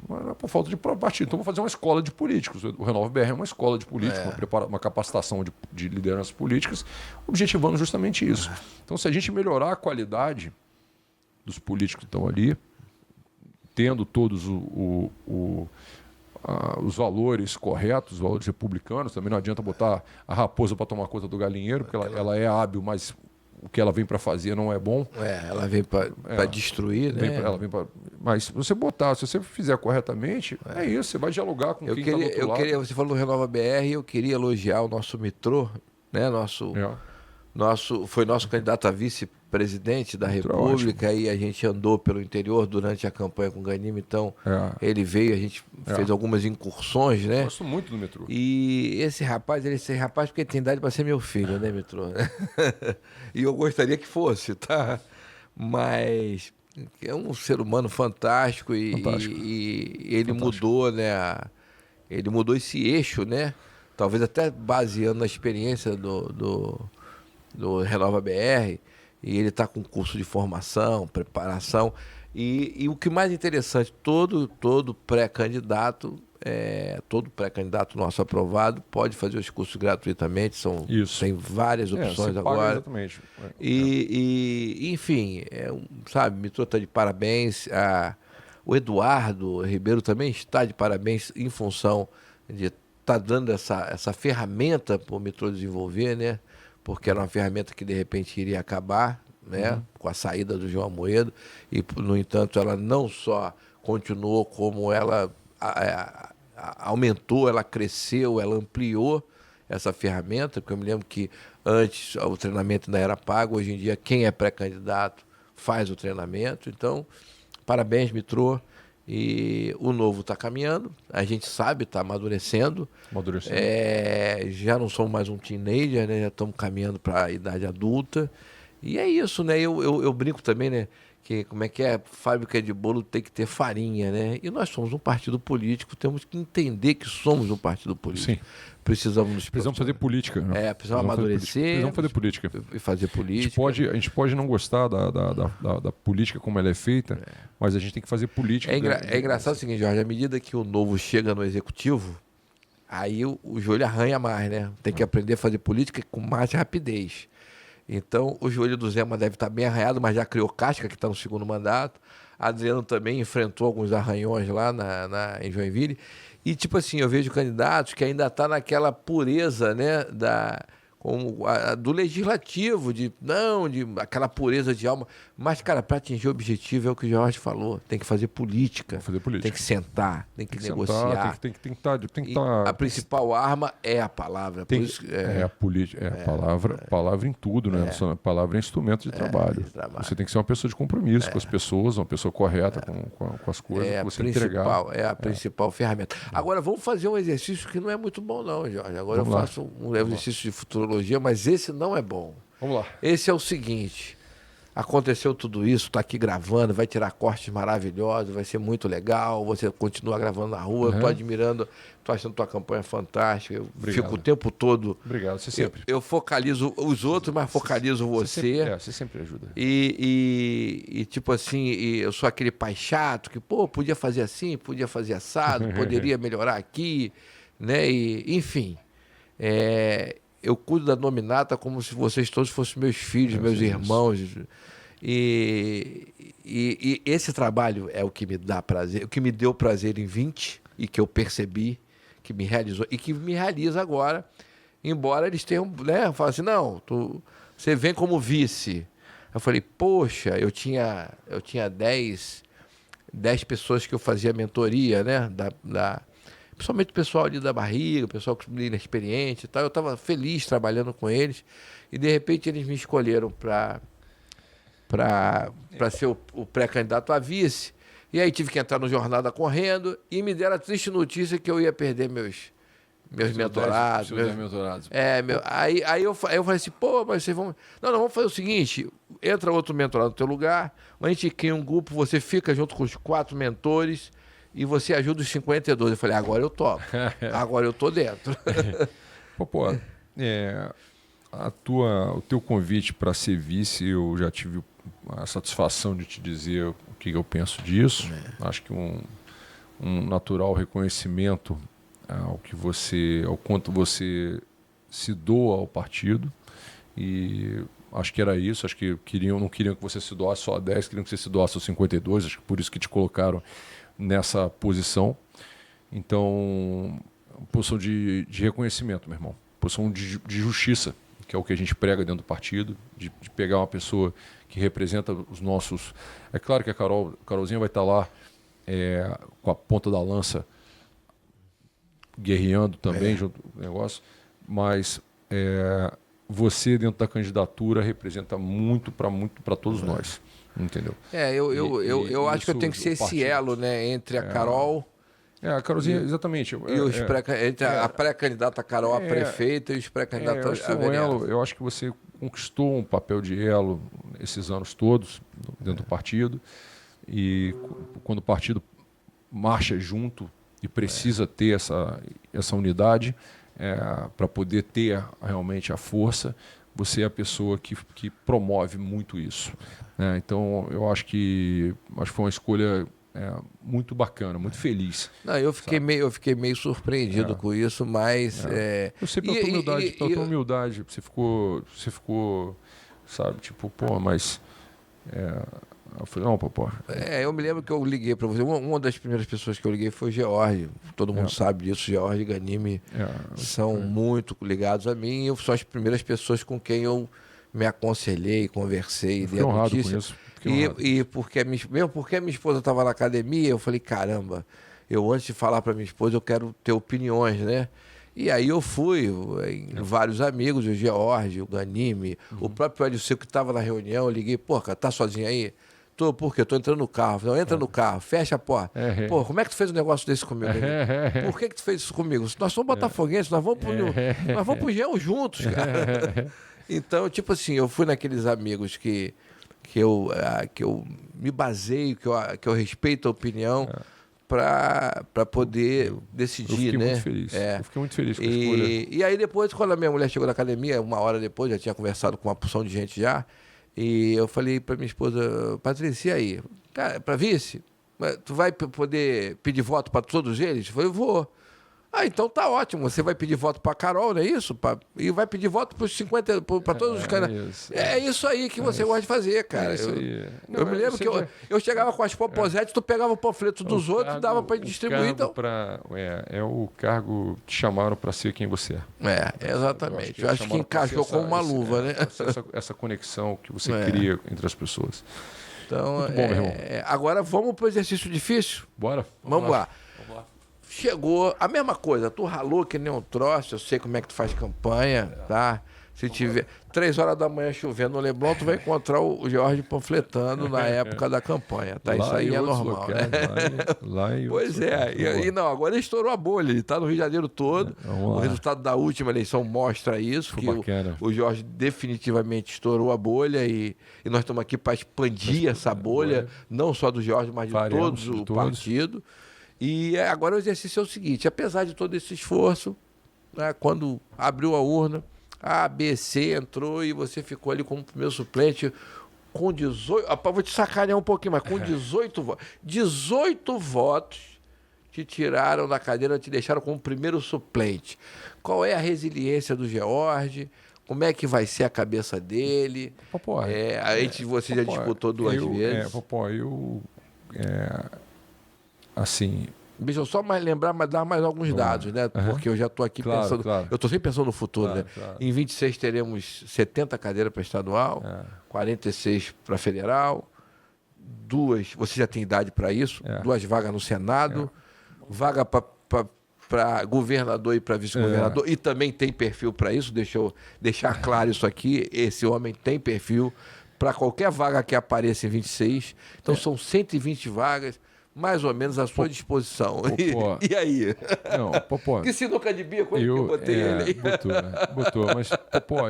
não é por falta de partido, então vou fazer uma escola de políticos. O Renova BR é uma escola de políticos, uma capacitação de lideranças políticas, objetivando justamente isso. Então, se a gente melhorar a qualidade dos políticos que estão ali, tendo todos os valores corretos, os valores republicanos, também não adianta botar a raposa para tomar conta do galinheiro, porque ela é hábil, mas o que ela vem para fazer não é bom. Ela vem para destruir, né? Mas se você fizer corretamente, é isso, você vai dialogar com quem está do outro lado. Você falou do Renova BR, eu queria elogiar o nosso metrô, né? Foi nosso candidato a vice-presidente da República, e a gente andou pelo interior durante a campanha com o Ganime, então ele veio, a gente fez algumas incursões, né? Gosto muito do metrô. E esse rapaz porque tem idade para ser meu filho, né, metrô? E eu gostaria que fosse, tá? Mas é um ser humano fantástico e ele mudou, né? Ele mudou esse eixo, né? Talvez até baseando na experiência do Renova BR, e ele está com curso de formação, preparação, e o que mais interessante, todo pré-candidato nosso aprovado pode fazer os cursos gratuitamente, tem várias opções agora. Exatamente. Enfim, sabe, Metrô está de parabéns, o Eduardo Ribeiro também está de parabéns em função de estar dando essa ferramenta para o Metrô desenvolver, né? Porque era uma ferramenta que de repente iria acabar, né, com a saída do João Amoedo, e no entanto ela não só continuou, como ela aumentou, ela cresceu, ela ampliou essa ferramenta, porque eu me lembro que antes o treinamento ainda era pago, hoje em dia quem é pré-candidato faz o treinamento. Então, parabéns, Metrô. E o novo está caminhando, a gente sabe, está amadurecendo. Já não somos mais um teenager, né? Já estamos caminhando para a idade adulta. E é isso, né? Eu brinco também, né? Que como é que é? Fábrica de bolo tem que ter farinha, né? E nós somos um partido político, temos que entender que somos um partido político. Sim. Precisamos fazer política. Né? Precisamos amadurecer. Precisamos fazer política. E fazer política. A gente pode não gostar da política como ela é feita, mas a gente tem que fazer política. É engraçado o seguinte, Jorge, à medida que o novo chega no executivo, aí o joelho arranha mais, né? Tem que aprender a fazer política com mais rapidez. Então, o joelho do Zema deve estar bem arranhado, mas já criou casca, que está no segundo mandato. Adriano também enfrentou alguns arranhões lá em Joinville. E, tipo assim, eu vejo candidatos que ainda estão naquela pureza, né, como a do legislativo, de aquela pureza de alma. Mas, cara, para atingir o objetivo é o que o Jorge falou. Tem que fazer política. Tem que sentar, tem que negociar. Tem que estar. A principal arma é a palavra. A política. A palavra em tudo, né? A palavra é instrumento de trabalho. Você tem que ser uma pessoa de compromisso com as pessoas, uma pessoa correta com as coisas que você entregar. É a principal ferramenta. Agora, vamos fazer um exercício que não é muito bom, não, Jorge. Agora eu faço um exercício de futurologia, mas esse não é bom. Vamos lá. Esse é o seguinte: aconteceu tudo isso, está aqui gravando, vai tirar cortes maravilhosos, vai ser muito legal, você continua gravando na rua, estou admirando, estou achando tua campanha fantástica, eu fico o tempo todo... Obrigado, você sempre. Eu focalizo os outros, mas focalizo você. Você sempre ajuda. E tipo assim, eu sou aquele pai chato que, podia fazer assim, podia fazer assado, poderia melhorar aqui, né? Enfim, eu cuido da nominata como se vocês todos fossem meus filhos, meus irmãos. E esse trabalho é o que me dá prazer, o que me deu prazer em 20 e que eu percebi, que me realizou e que me realiza agora, embora eles tenham, né? Falam assim, não, você vem como vice. Eu falei, poxa, eu tinha 10 pessoas que eu fazia mentoria, né? Principalmente o pessoal ali da barriga, o pessoal inexperiente e tal. Eu estava feliz trabalhando com eles e, de repente, eles me escolheram para ser o pré-candidato a vice. E aí tive que entrar no Jornada correndo e me deram a triste notícia que eu ia perder meus mentorados. Aí eu falei assim, mas vocês vão... Não, vamos fazer o seguinte, entra outro mentorado no teu lugar, a gente cria um grupo, você fica junto com os 4 mentores e você ajuda os 52. Eu falei, agora eu topo, agora eu tô dentro. Popó, o teu convite para ser vice, eu já tive a satisfação de te dizer o que eu penso disso. Acho que um natural reconhecimento ao quanto você se doa ao partido, e acho que era isso. Acho que não queriam que você se doasse só a 10, queriam que você se doasse aos 52, acho que por isso que te colocaram nessa posição. Então, posição de reconhecimento, meu irmão, posição de justiça, que é o que a gente prega dentro do partido, de pegar uma pessoa que representa os nossos... É claro que a Carolzinha vai estar lá com a ponta da lança, guerreando também junto com o negócio, mas você dentro da candidatura representa muito para todos nós, entendeu? Eu acho que eu tenho que ser esse elo, né, entre a Carol... a Carolzinha, exatamente. Entre a pré-candidata Carol a prefeita e os pré-candidatos a vereador. Eu acho que você conquistou um papel de elo esses anos todos dentro do partido, e quando o partido marcha junto e precisa ter essa unidade para poder ter realmente a força, você é a pessoa que promove muito isso, né? Então, eu acho que foi uma escolha muito bacana, muito feliz. Não, eu fiquei meio surpreendido com isso, mas... Eu sei pela tua humildade, você ficou, sabe, tipo, mas... Eu falei, não, Popó. Eu me lembro que eu liguei para você. Uma das primeiras pessoas que eu liguei foi o George. Todo mundo sabe disso. George e Ganime são muito ligados a mim. Eu são as primeiras pessoas com quem eu me aconselhei, conversei, dei a notícia. E porque mesmo porque a minha esposa estava na academia, eu falei, caramba, antes de falar para minha esposa, eu quero ter opiniões, né? E aí eu fui, vários amigos, o George, o Ganime, o próprio Hélio Seco que estava na reunião, eu liguei, cara, tá sozinho aí? Por quê? Tô entrando no carro. Não, entra no carro, fecha a porta. Como é que tu fez um negócio desse comigo? Por que tu fez isso comigo? Nós somos botafoguenses, nós vamos pro Geo juntos, cara. Então, tipo assim, eu fui naqueles amigos que eu me baseio, que eu respeito a opinião para poder decidir, né? Eu fiquei muito feliz com a escolha. E aí depois, quando a minha mulher chegou da academia, 1 hora depois, já tinha conversado com uma porção de gente já, e eu falei para minha esposa, Patrícia, e aí? Cara, para vice? Tu vai poder pedir voto para todos eles? Eu falei, vou. Ah, então tá ótimo. Você vai pedir voto para Carol, não é isso? E vai pedir voto para os 50, para todos os caras. É isso aí que você gosta de fazer, cara. Eu me lembro que eu chegava com as poposetes, tu pegava o panfleto dos outros e dava para distribuir. Então... é o cargo que chamaram para ser quem você é. Exatamente. Eu acho que encaixou como uma luva, né? Essa conexão que você cria entre as pessoas. Então, muito bom, meu irmão. Agora vamos para o exercício difícil? Bora. Vamos lá. Chegou, a mesma coisa, tu ralou que nem um troço, eu sei como é que tu faz campanha, tá? Se tiver 3 horas da manhã chovendo no Leblon, tu vai encontrar o Jorge panfletando na época da campanha, tá? Isso aí é normal, né? Pois é, e não, agora ele estourou a bolha, ele tá no Rio de Janeiro todo, o resultado da última eleição mostra isso, que o Jorge definitivamente estourou a bolha e nós estamos aqui para expandir essa bolha, não só do Jorge, mas de todos o partido. E agora o exercício é o seguinte, apesar de todo esse esforço, né, quando abriu a urna, a ABC entrou e você ficou ali como primeiro suplente com 18... Vou te sacanear um pouquinho, mas com 18 votos. 18 votos te tiraram da cadeira, te deixaram como primeiro suplente. Qual é a resiliência do George? Como é que vai ser a cabeça dele? Você já disputou 2 vezes. Assim... Deixa eu só dar mais alguns dados, né? Porque eu já estou aqui pensando... Claro. Eu estou sempre pensando no futuro, né? Claro. Em 26 teremos 70 cadeiras para estadual, 46 para federal, 2... Você já tem idade para isso? 2 vagas no Senado, vaga para governador e para vice-governador, e também tem perfil para isso, deixa eu deixar claro isso aqui, esse homem tem perfil para qualquer vaga que apareça em 26, então são 120 vagas, mais ou menos à sua disposição. E aí? Não, Popó. Que sinuca de bico que eu botei ele aí. Botou. Mas, Popó,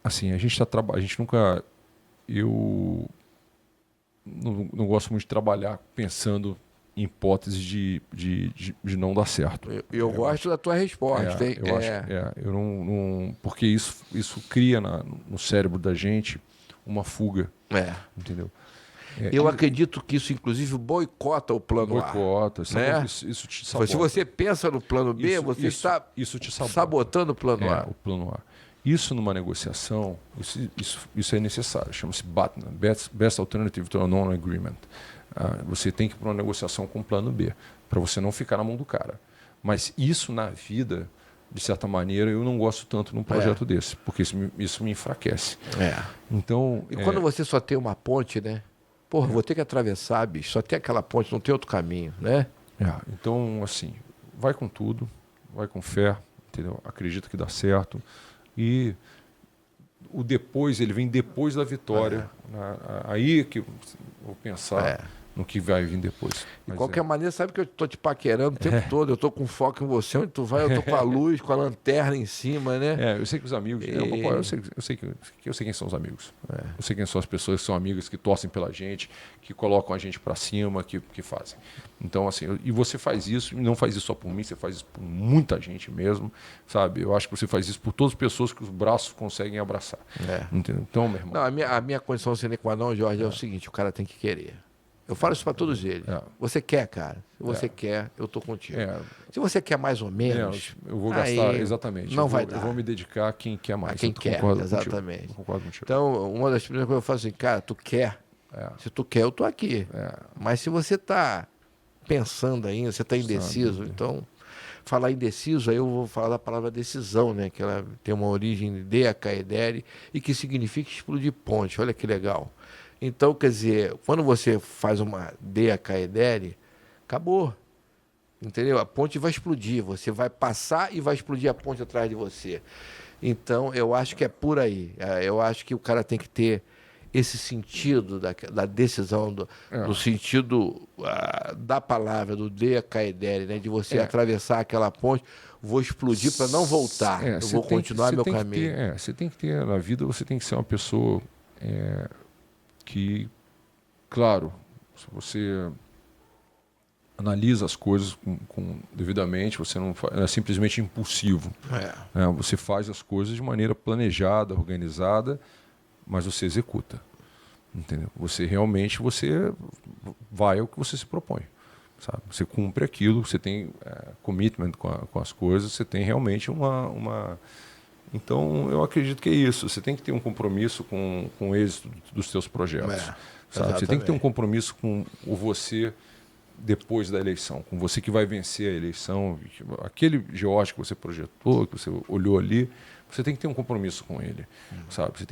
assim, a gente nunca... Eu não gosto muito de trabalhar pensando em hipóteses de não dar certo. Eu gosto da tua resposta, hein? Eu não... Porque isso cria no cérebro da gente uma fuga. Entendeu? Eu acredito que isso, inclusive, boicota o plano A. Boicota, né? Isso te sabota. Se você pensa no plano B, você está te sabotando o plano A. O plano A. Isso numa negociação, isso é necessário. Chama-se BATNA, Best Alternative to a Non-Agreement. Você tem que ir para uma negociação com o plano B, para você não ficar na mão do cara. Mas isso na vida, de certa maneira, eu não gosto tanto num projeto desse, porque isso me enfraquece. Então, e quando você só tem uma ponte, né? Porra, vou ter que atravessar, bicho. Só tem aquela ponte, não tem outro caminho, né? Então, assim, vai com tudo, vai com fé, entendeu? Acredita que dá certo. E o depois, ele vem depois da vitória. Aí que eu vou pensar no que vai vir depois. De qualquer maneira, sabe que eu tô te paquerando o tempo todo, eu tô com foco em você, onde tu vai, eu tô com a luz, com a lanterna em cima, né? Eu sei que os amigos... Eu sei quem são os amigos. Eu sei quem são as pessoas que são amigas, que torcem pela gente, que colocam a gente para cima, que fazem. Então, assim, e você faz isso, e não faz isso só por mim, você faz isso por muita gente mesmo, sabe? Eu acho que você faz isso por todas as pessoas que os braços conseguem abraçar. Entendeu? Então, meu irmão... Não, a minha condição sine qua non, Jorge, é o seguinte, o cara tem que querer. Eu falo isso para todos eles. Você quer, cara? Se você quer, eu tô contigo. Se você quer mais ou menos... eu vou gastar, exatamente. Não vai dar. Eu vou me dedicar a quem quer mais. A quem quer, exatamente. Eu concordo contigo. Então, uma das primeiras coisas que eu falo assim, cara, tu quer? Se tu quer, eu tô aqui. Mas se você tá pensando ainda, você tá indeciso, então... Falar indeciso, aí eu vou falar da palavra decisão, né? Que ela tem uma origem de Caedere e que significa explodir ponte. Olha que legal. Então, quer dizer, quando você faz uma Dea Caedere, acabou. Entendeu? A ponte vai explodir. Você vai passar e vai explodir a ponte atrás de você. Então, eu acho que é por aí. Eu acho que o cara tem que ter esse sentido da decisão, do sentido da palavra, do Dea Caedere, né? De você atravessar aquela ponte, vou explodir para não voltar. Eu vou continuar meu caminho. Você tem que ter, na vida, você tem que ser uma pessoa... que, claro, se você analisa as coisas devidamente, você não é simplesmente impulsivo. Você faz as coisas de maneira planejada, organizada, mas você executa. Entendeu? Você realmente vai ao que você se propõe. sabe? Você cumpre aquilo, você tem commitment com as coisas, você tem realmente uma... Então, eu acredito que é isso. Você tem que ter um compromisso com o êxito dos seus projetos. Sabe? Você tem que ter um compromisso com você depois da eleição, com você que vai vencer a eleição. Aquele George que você projetou, que você olhou ali, você tem que ter um compromisso com ele. Sabe? Você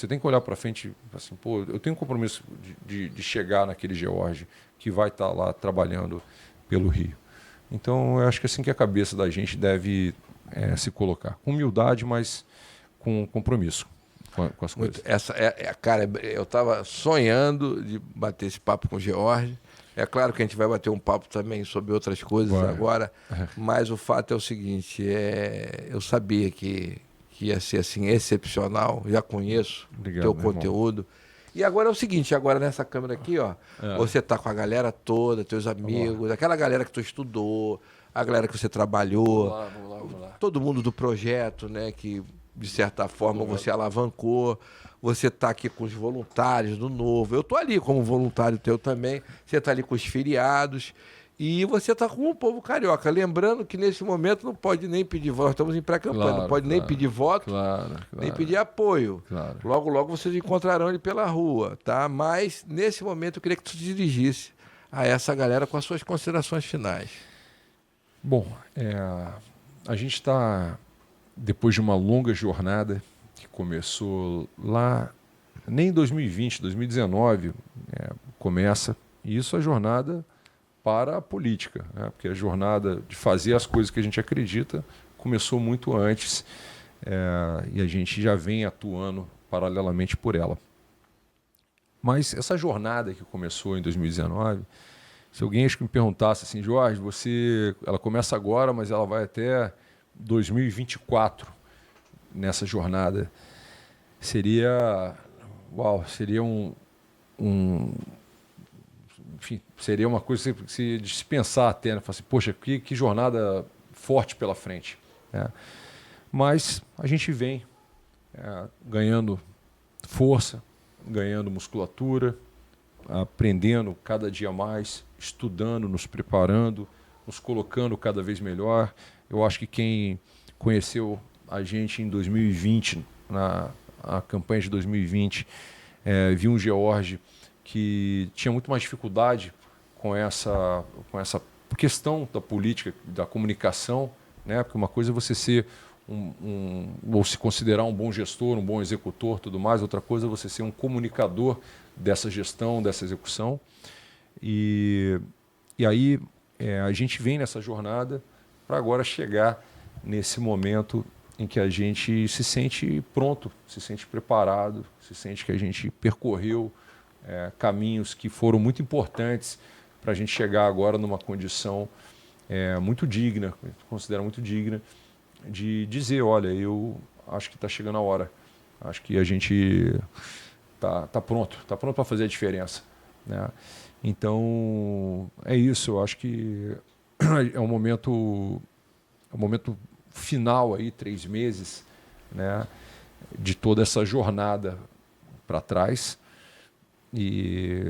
tem que olhar para frente assim, pô, eu tenho um compromisso de chegar naquele George que vai estar lá trabalhando pelo Rio. Então, eu acho que é assim que a cabeça da gente deve se colocar. Com humildade, mas com compromisso com as coisas. Cara, eu estava sonhando de bater esse papo com o George. É claro que a gente vai bater um papo também sobre outras coisas agora, mas o fato é o seguinte, eu sabia que ia ser assim, excepcional, já conheço o teu conteúdo. E agora é o seguinte, agora nessa câmera aqui, ó, você tá com a galera toda, teus amigos, aquela galera que tu estudou, a galera que você trabalhou, vamos lá. Todo mundo do projeto, né, que de certa forma você alavancou, você está aqui com os voluntários do Novo, eu estou ali como voluntário teu também, você está ali com os filiados e você está com o povo carioca. Lembrando que nesse momento não pode nem pedir voto, estamos em pré-campanha, não pode nem pedir voto, nem pedir apoio. Logo, logo vocês encontrarão ele pela rua, tá? Mas nesse momento eu queria que tu te dirigisse a essa galera com as suas considerações finais. Bom, a gente está, depois de uma longa jornada que começou lá, nem em 2020, 2019 começa, e isso é jornada para a política, né? Porque a jornada de fazer as coisas que a gente acredita começou muito antes e a gente já vem atuando paralelamente por ela. Mas essa jornada que começou em 2019, se alguém acho que me perguntasse assim, Jorge, ela começa agora, mas ela vai até 2024 nessa jornada, seria enfim, seria uma coisa de se pensar até, né? Falar assim, poxa, que jornada forte pela frente, né? Mas a gente vem ganhando força, ganhando musculatura, aprendendo cada dia mais, estudando, nos preparando, nos colocando cada vez melhor. Eu acho que quem conheceu a gente em 2020, na campanha de 2020, viu um George que tinha muito mais dificuldade com essa questão da política, da comunicação, né? Porque uma coisa é você ser ou se considerar um bom gestor, um bom executor, tudo mais. Outra coisa é você ser um comunicador dessa gestão, dessa execução. E aí a gente vem nessa jornada para agora chegar nesse momento em que a gente se sente pronto, se sente preparado, se sente que a gente percorreu caminhos que foram muito importantes para a gente chegar agora numa condição muito digna, considero muito digna, de dizer, olha, eu acho que está chegando a hora, acho que a gente está pronto para fazer a diferença, né? Então, é isso, eu acho que é um momento final aí, 3 meses, né, de toda essa jornada para trás. E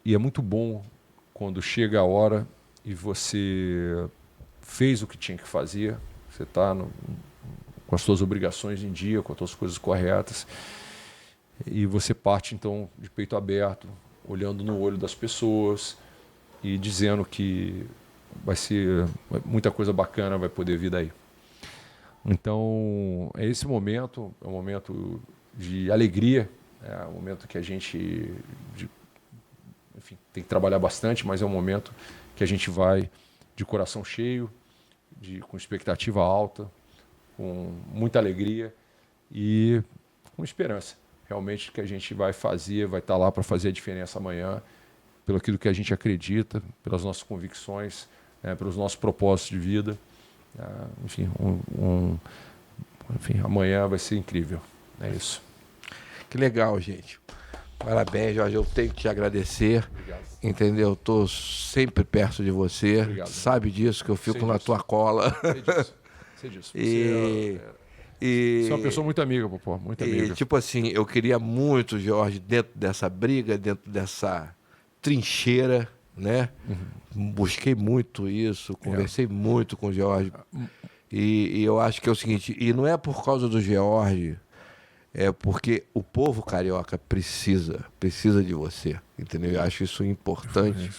é muito bom quando chega a hora e você fez o que tinha que fazer, você está com as suas obrigações em dia, com as suas coisas corretas, e você parte então de peito aberto, olhando no olho das pessoas e dizendo que vai ser muita coisa bacana, vai poder vir daí. Então, esse momento é um momento de alegria, é um momento que a gente enfim, tem que trabalhar bastante, mas é um momento que a gente vai de coração cheio, com expectativa alta, com muita alegria e com esperança. Realmente que a gente vai estar lá para fazer a diferença amanhã, pelo aquilo que a gente acredita, pelas nossas convicções, pelos nossos propósitos de vida. Enfim, enfim, amanhã vai ser incrível. É isso. Que legal, gente. Parabéns, Jorge. Eu tenho que te agradecer. Obrigado. Entendeu? Eu estou sempre perto de você. Obrigado. Sabe disso, que eu fico na tua cola. Sei disso. Você é uma pessoa muito amiga, Popó. Muito amiga. Tipo assim, eu queria muito, Jorge, dentro dessa briga, dentro dessa trincheira, né? Busquei muito isso, conversei muito com o George. E eu acho que é o seguinte, e não é por causa do George, é porque o povo carioca precisa de você, entendeu? Eu acho isso importante,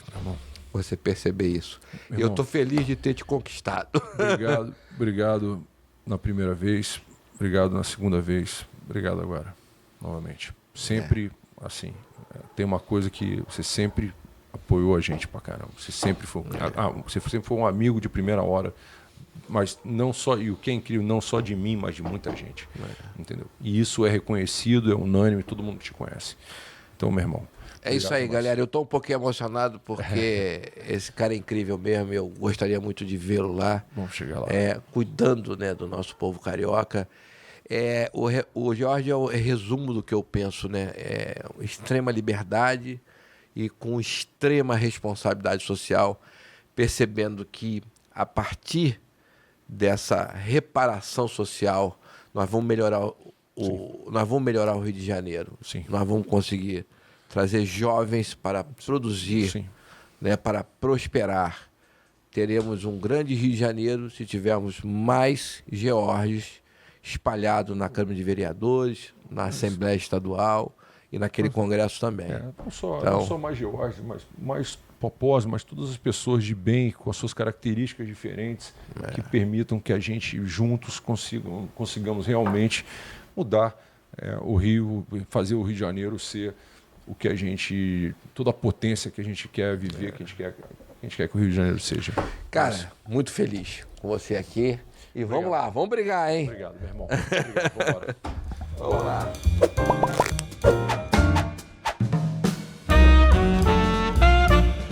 você perceber isso. E eu tô feliz de ter te conquistado. Obrigado na primeira vez, obrigado na segunda vez, obrigado agora, novamente. Sempre assim, tem uma coisa que você sempre apoiou a gente pra caramba. Você sempre foi um amigo de primeira hora, mas não só, e o que é incrível, não só de mim, mas de muita gente. Entendeu? E isso é reconhecido, é unânime, todo mundo te conhece. Então, meu irmão. É isso aí, galera. Eu tô um pouquinho emocionado porque esse cara é incrível mesmo. Eu gostaria muito de vê-lo lá. Vamos chegar lá. Cuidando, né, do nosso povo carioca. O George é o resumo do que eu penso, né? Extrema liberdade e com extrema responsabilidade social, percebendo que a partir dessa reparação social nós vamos melhorar o Rio de Janeiro. Sim. Nós vamos conseguir trazer jovens para produzir, né, para prosperar. Teremos um grande Rio de Janeiro se tivermos mais Georges espalhados na Câmara de Vereadores, na Assembleia Estadual e naquele congresso também. Não só mais Georges, mas mais Popós, mas todas as pessoas de bem, com as suas características diferentes, que permitam que a gente juntos consigamos realmente mudar o Rio, fazer o Rio de Janeiro ser o que a gente, toda a potência que a gente quer viver, que a gente quer que o Rio de Janeiro seja. Cara, muito feliz com você aqui. E vamos lá, vamos brigar, hein? Obrigado, meu irmão. Obrigado, vamos lá. Vamos lá.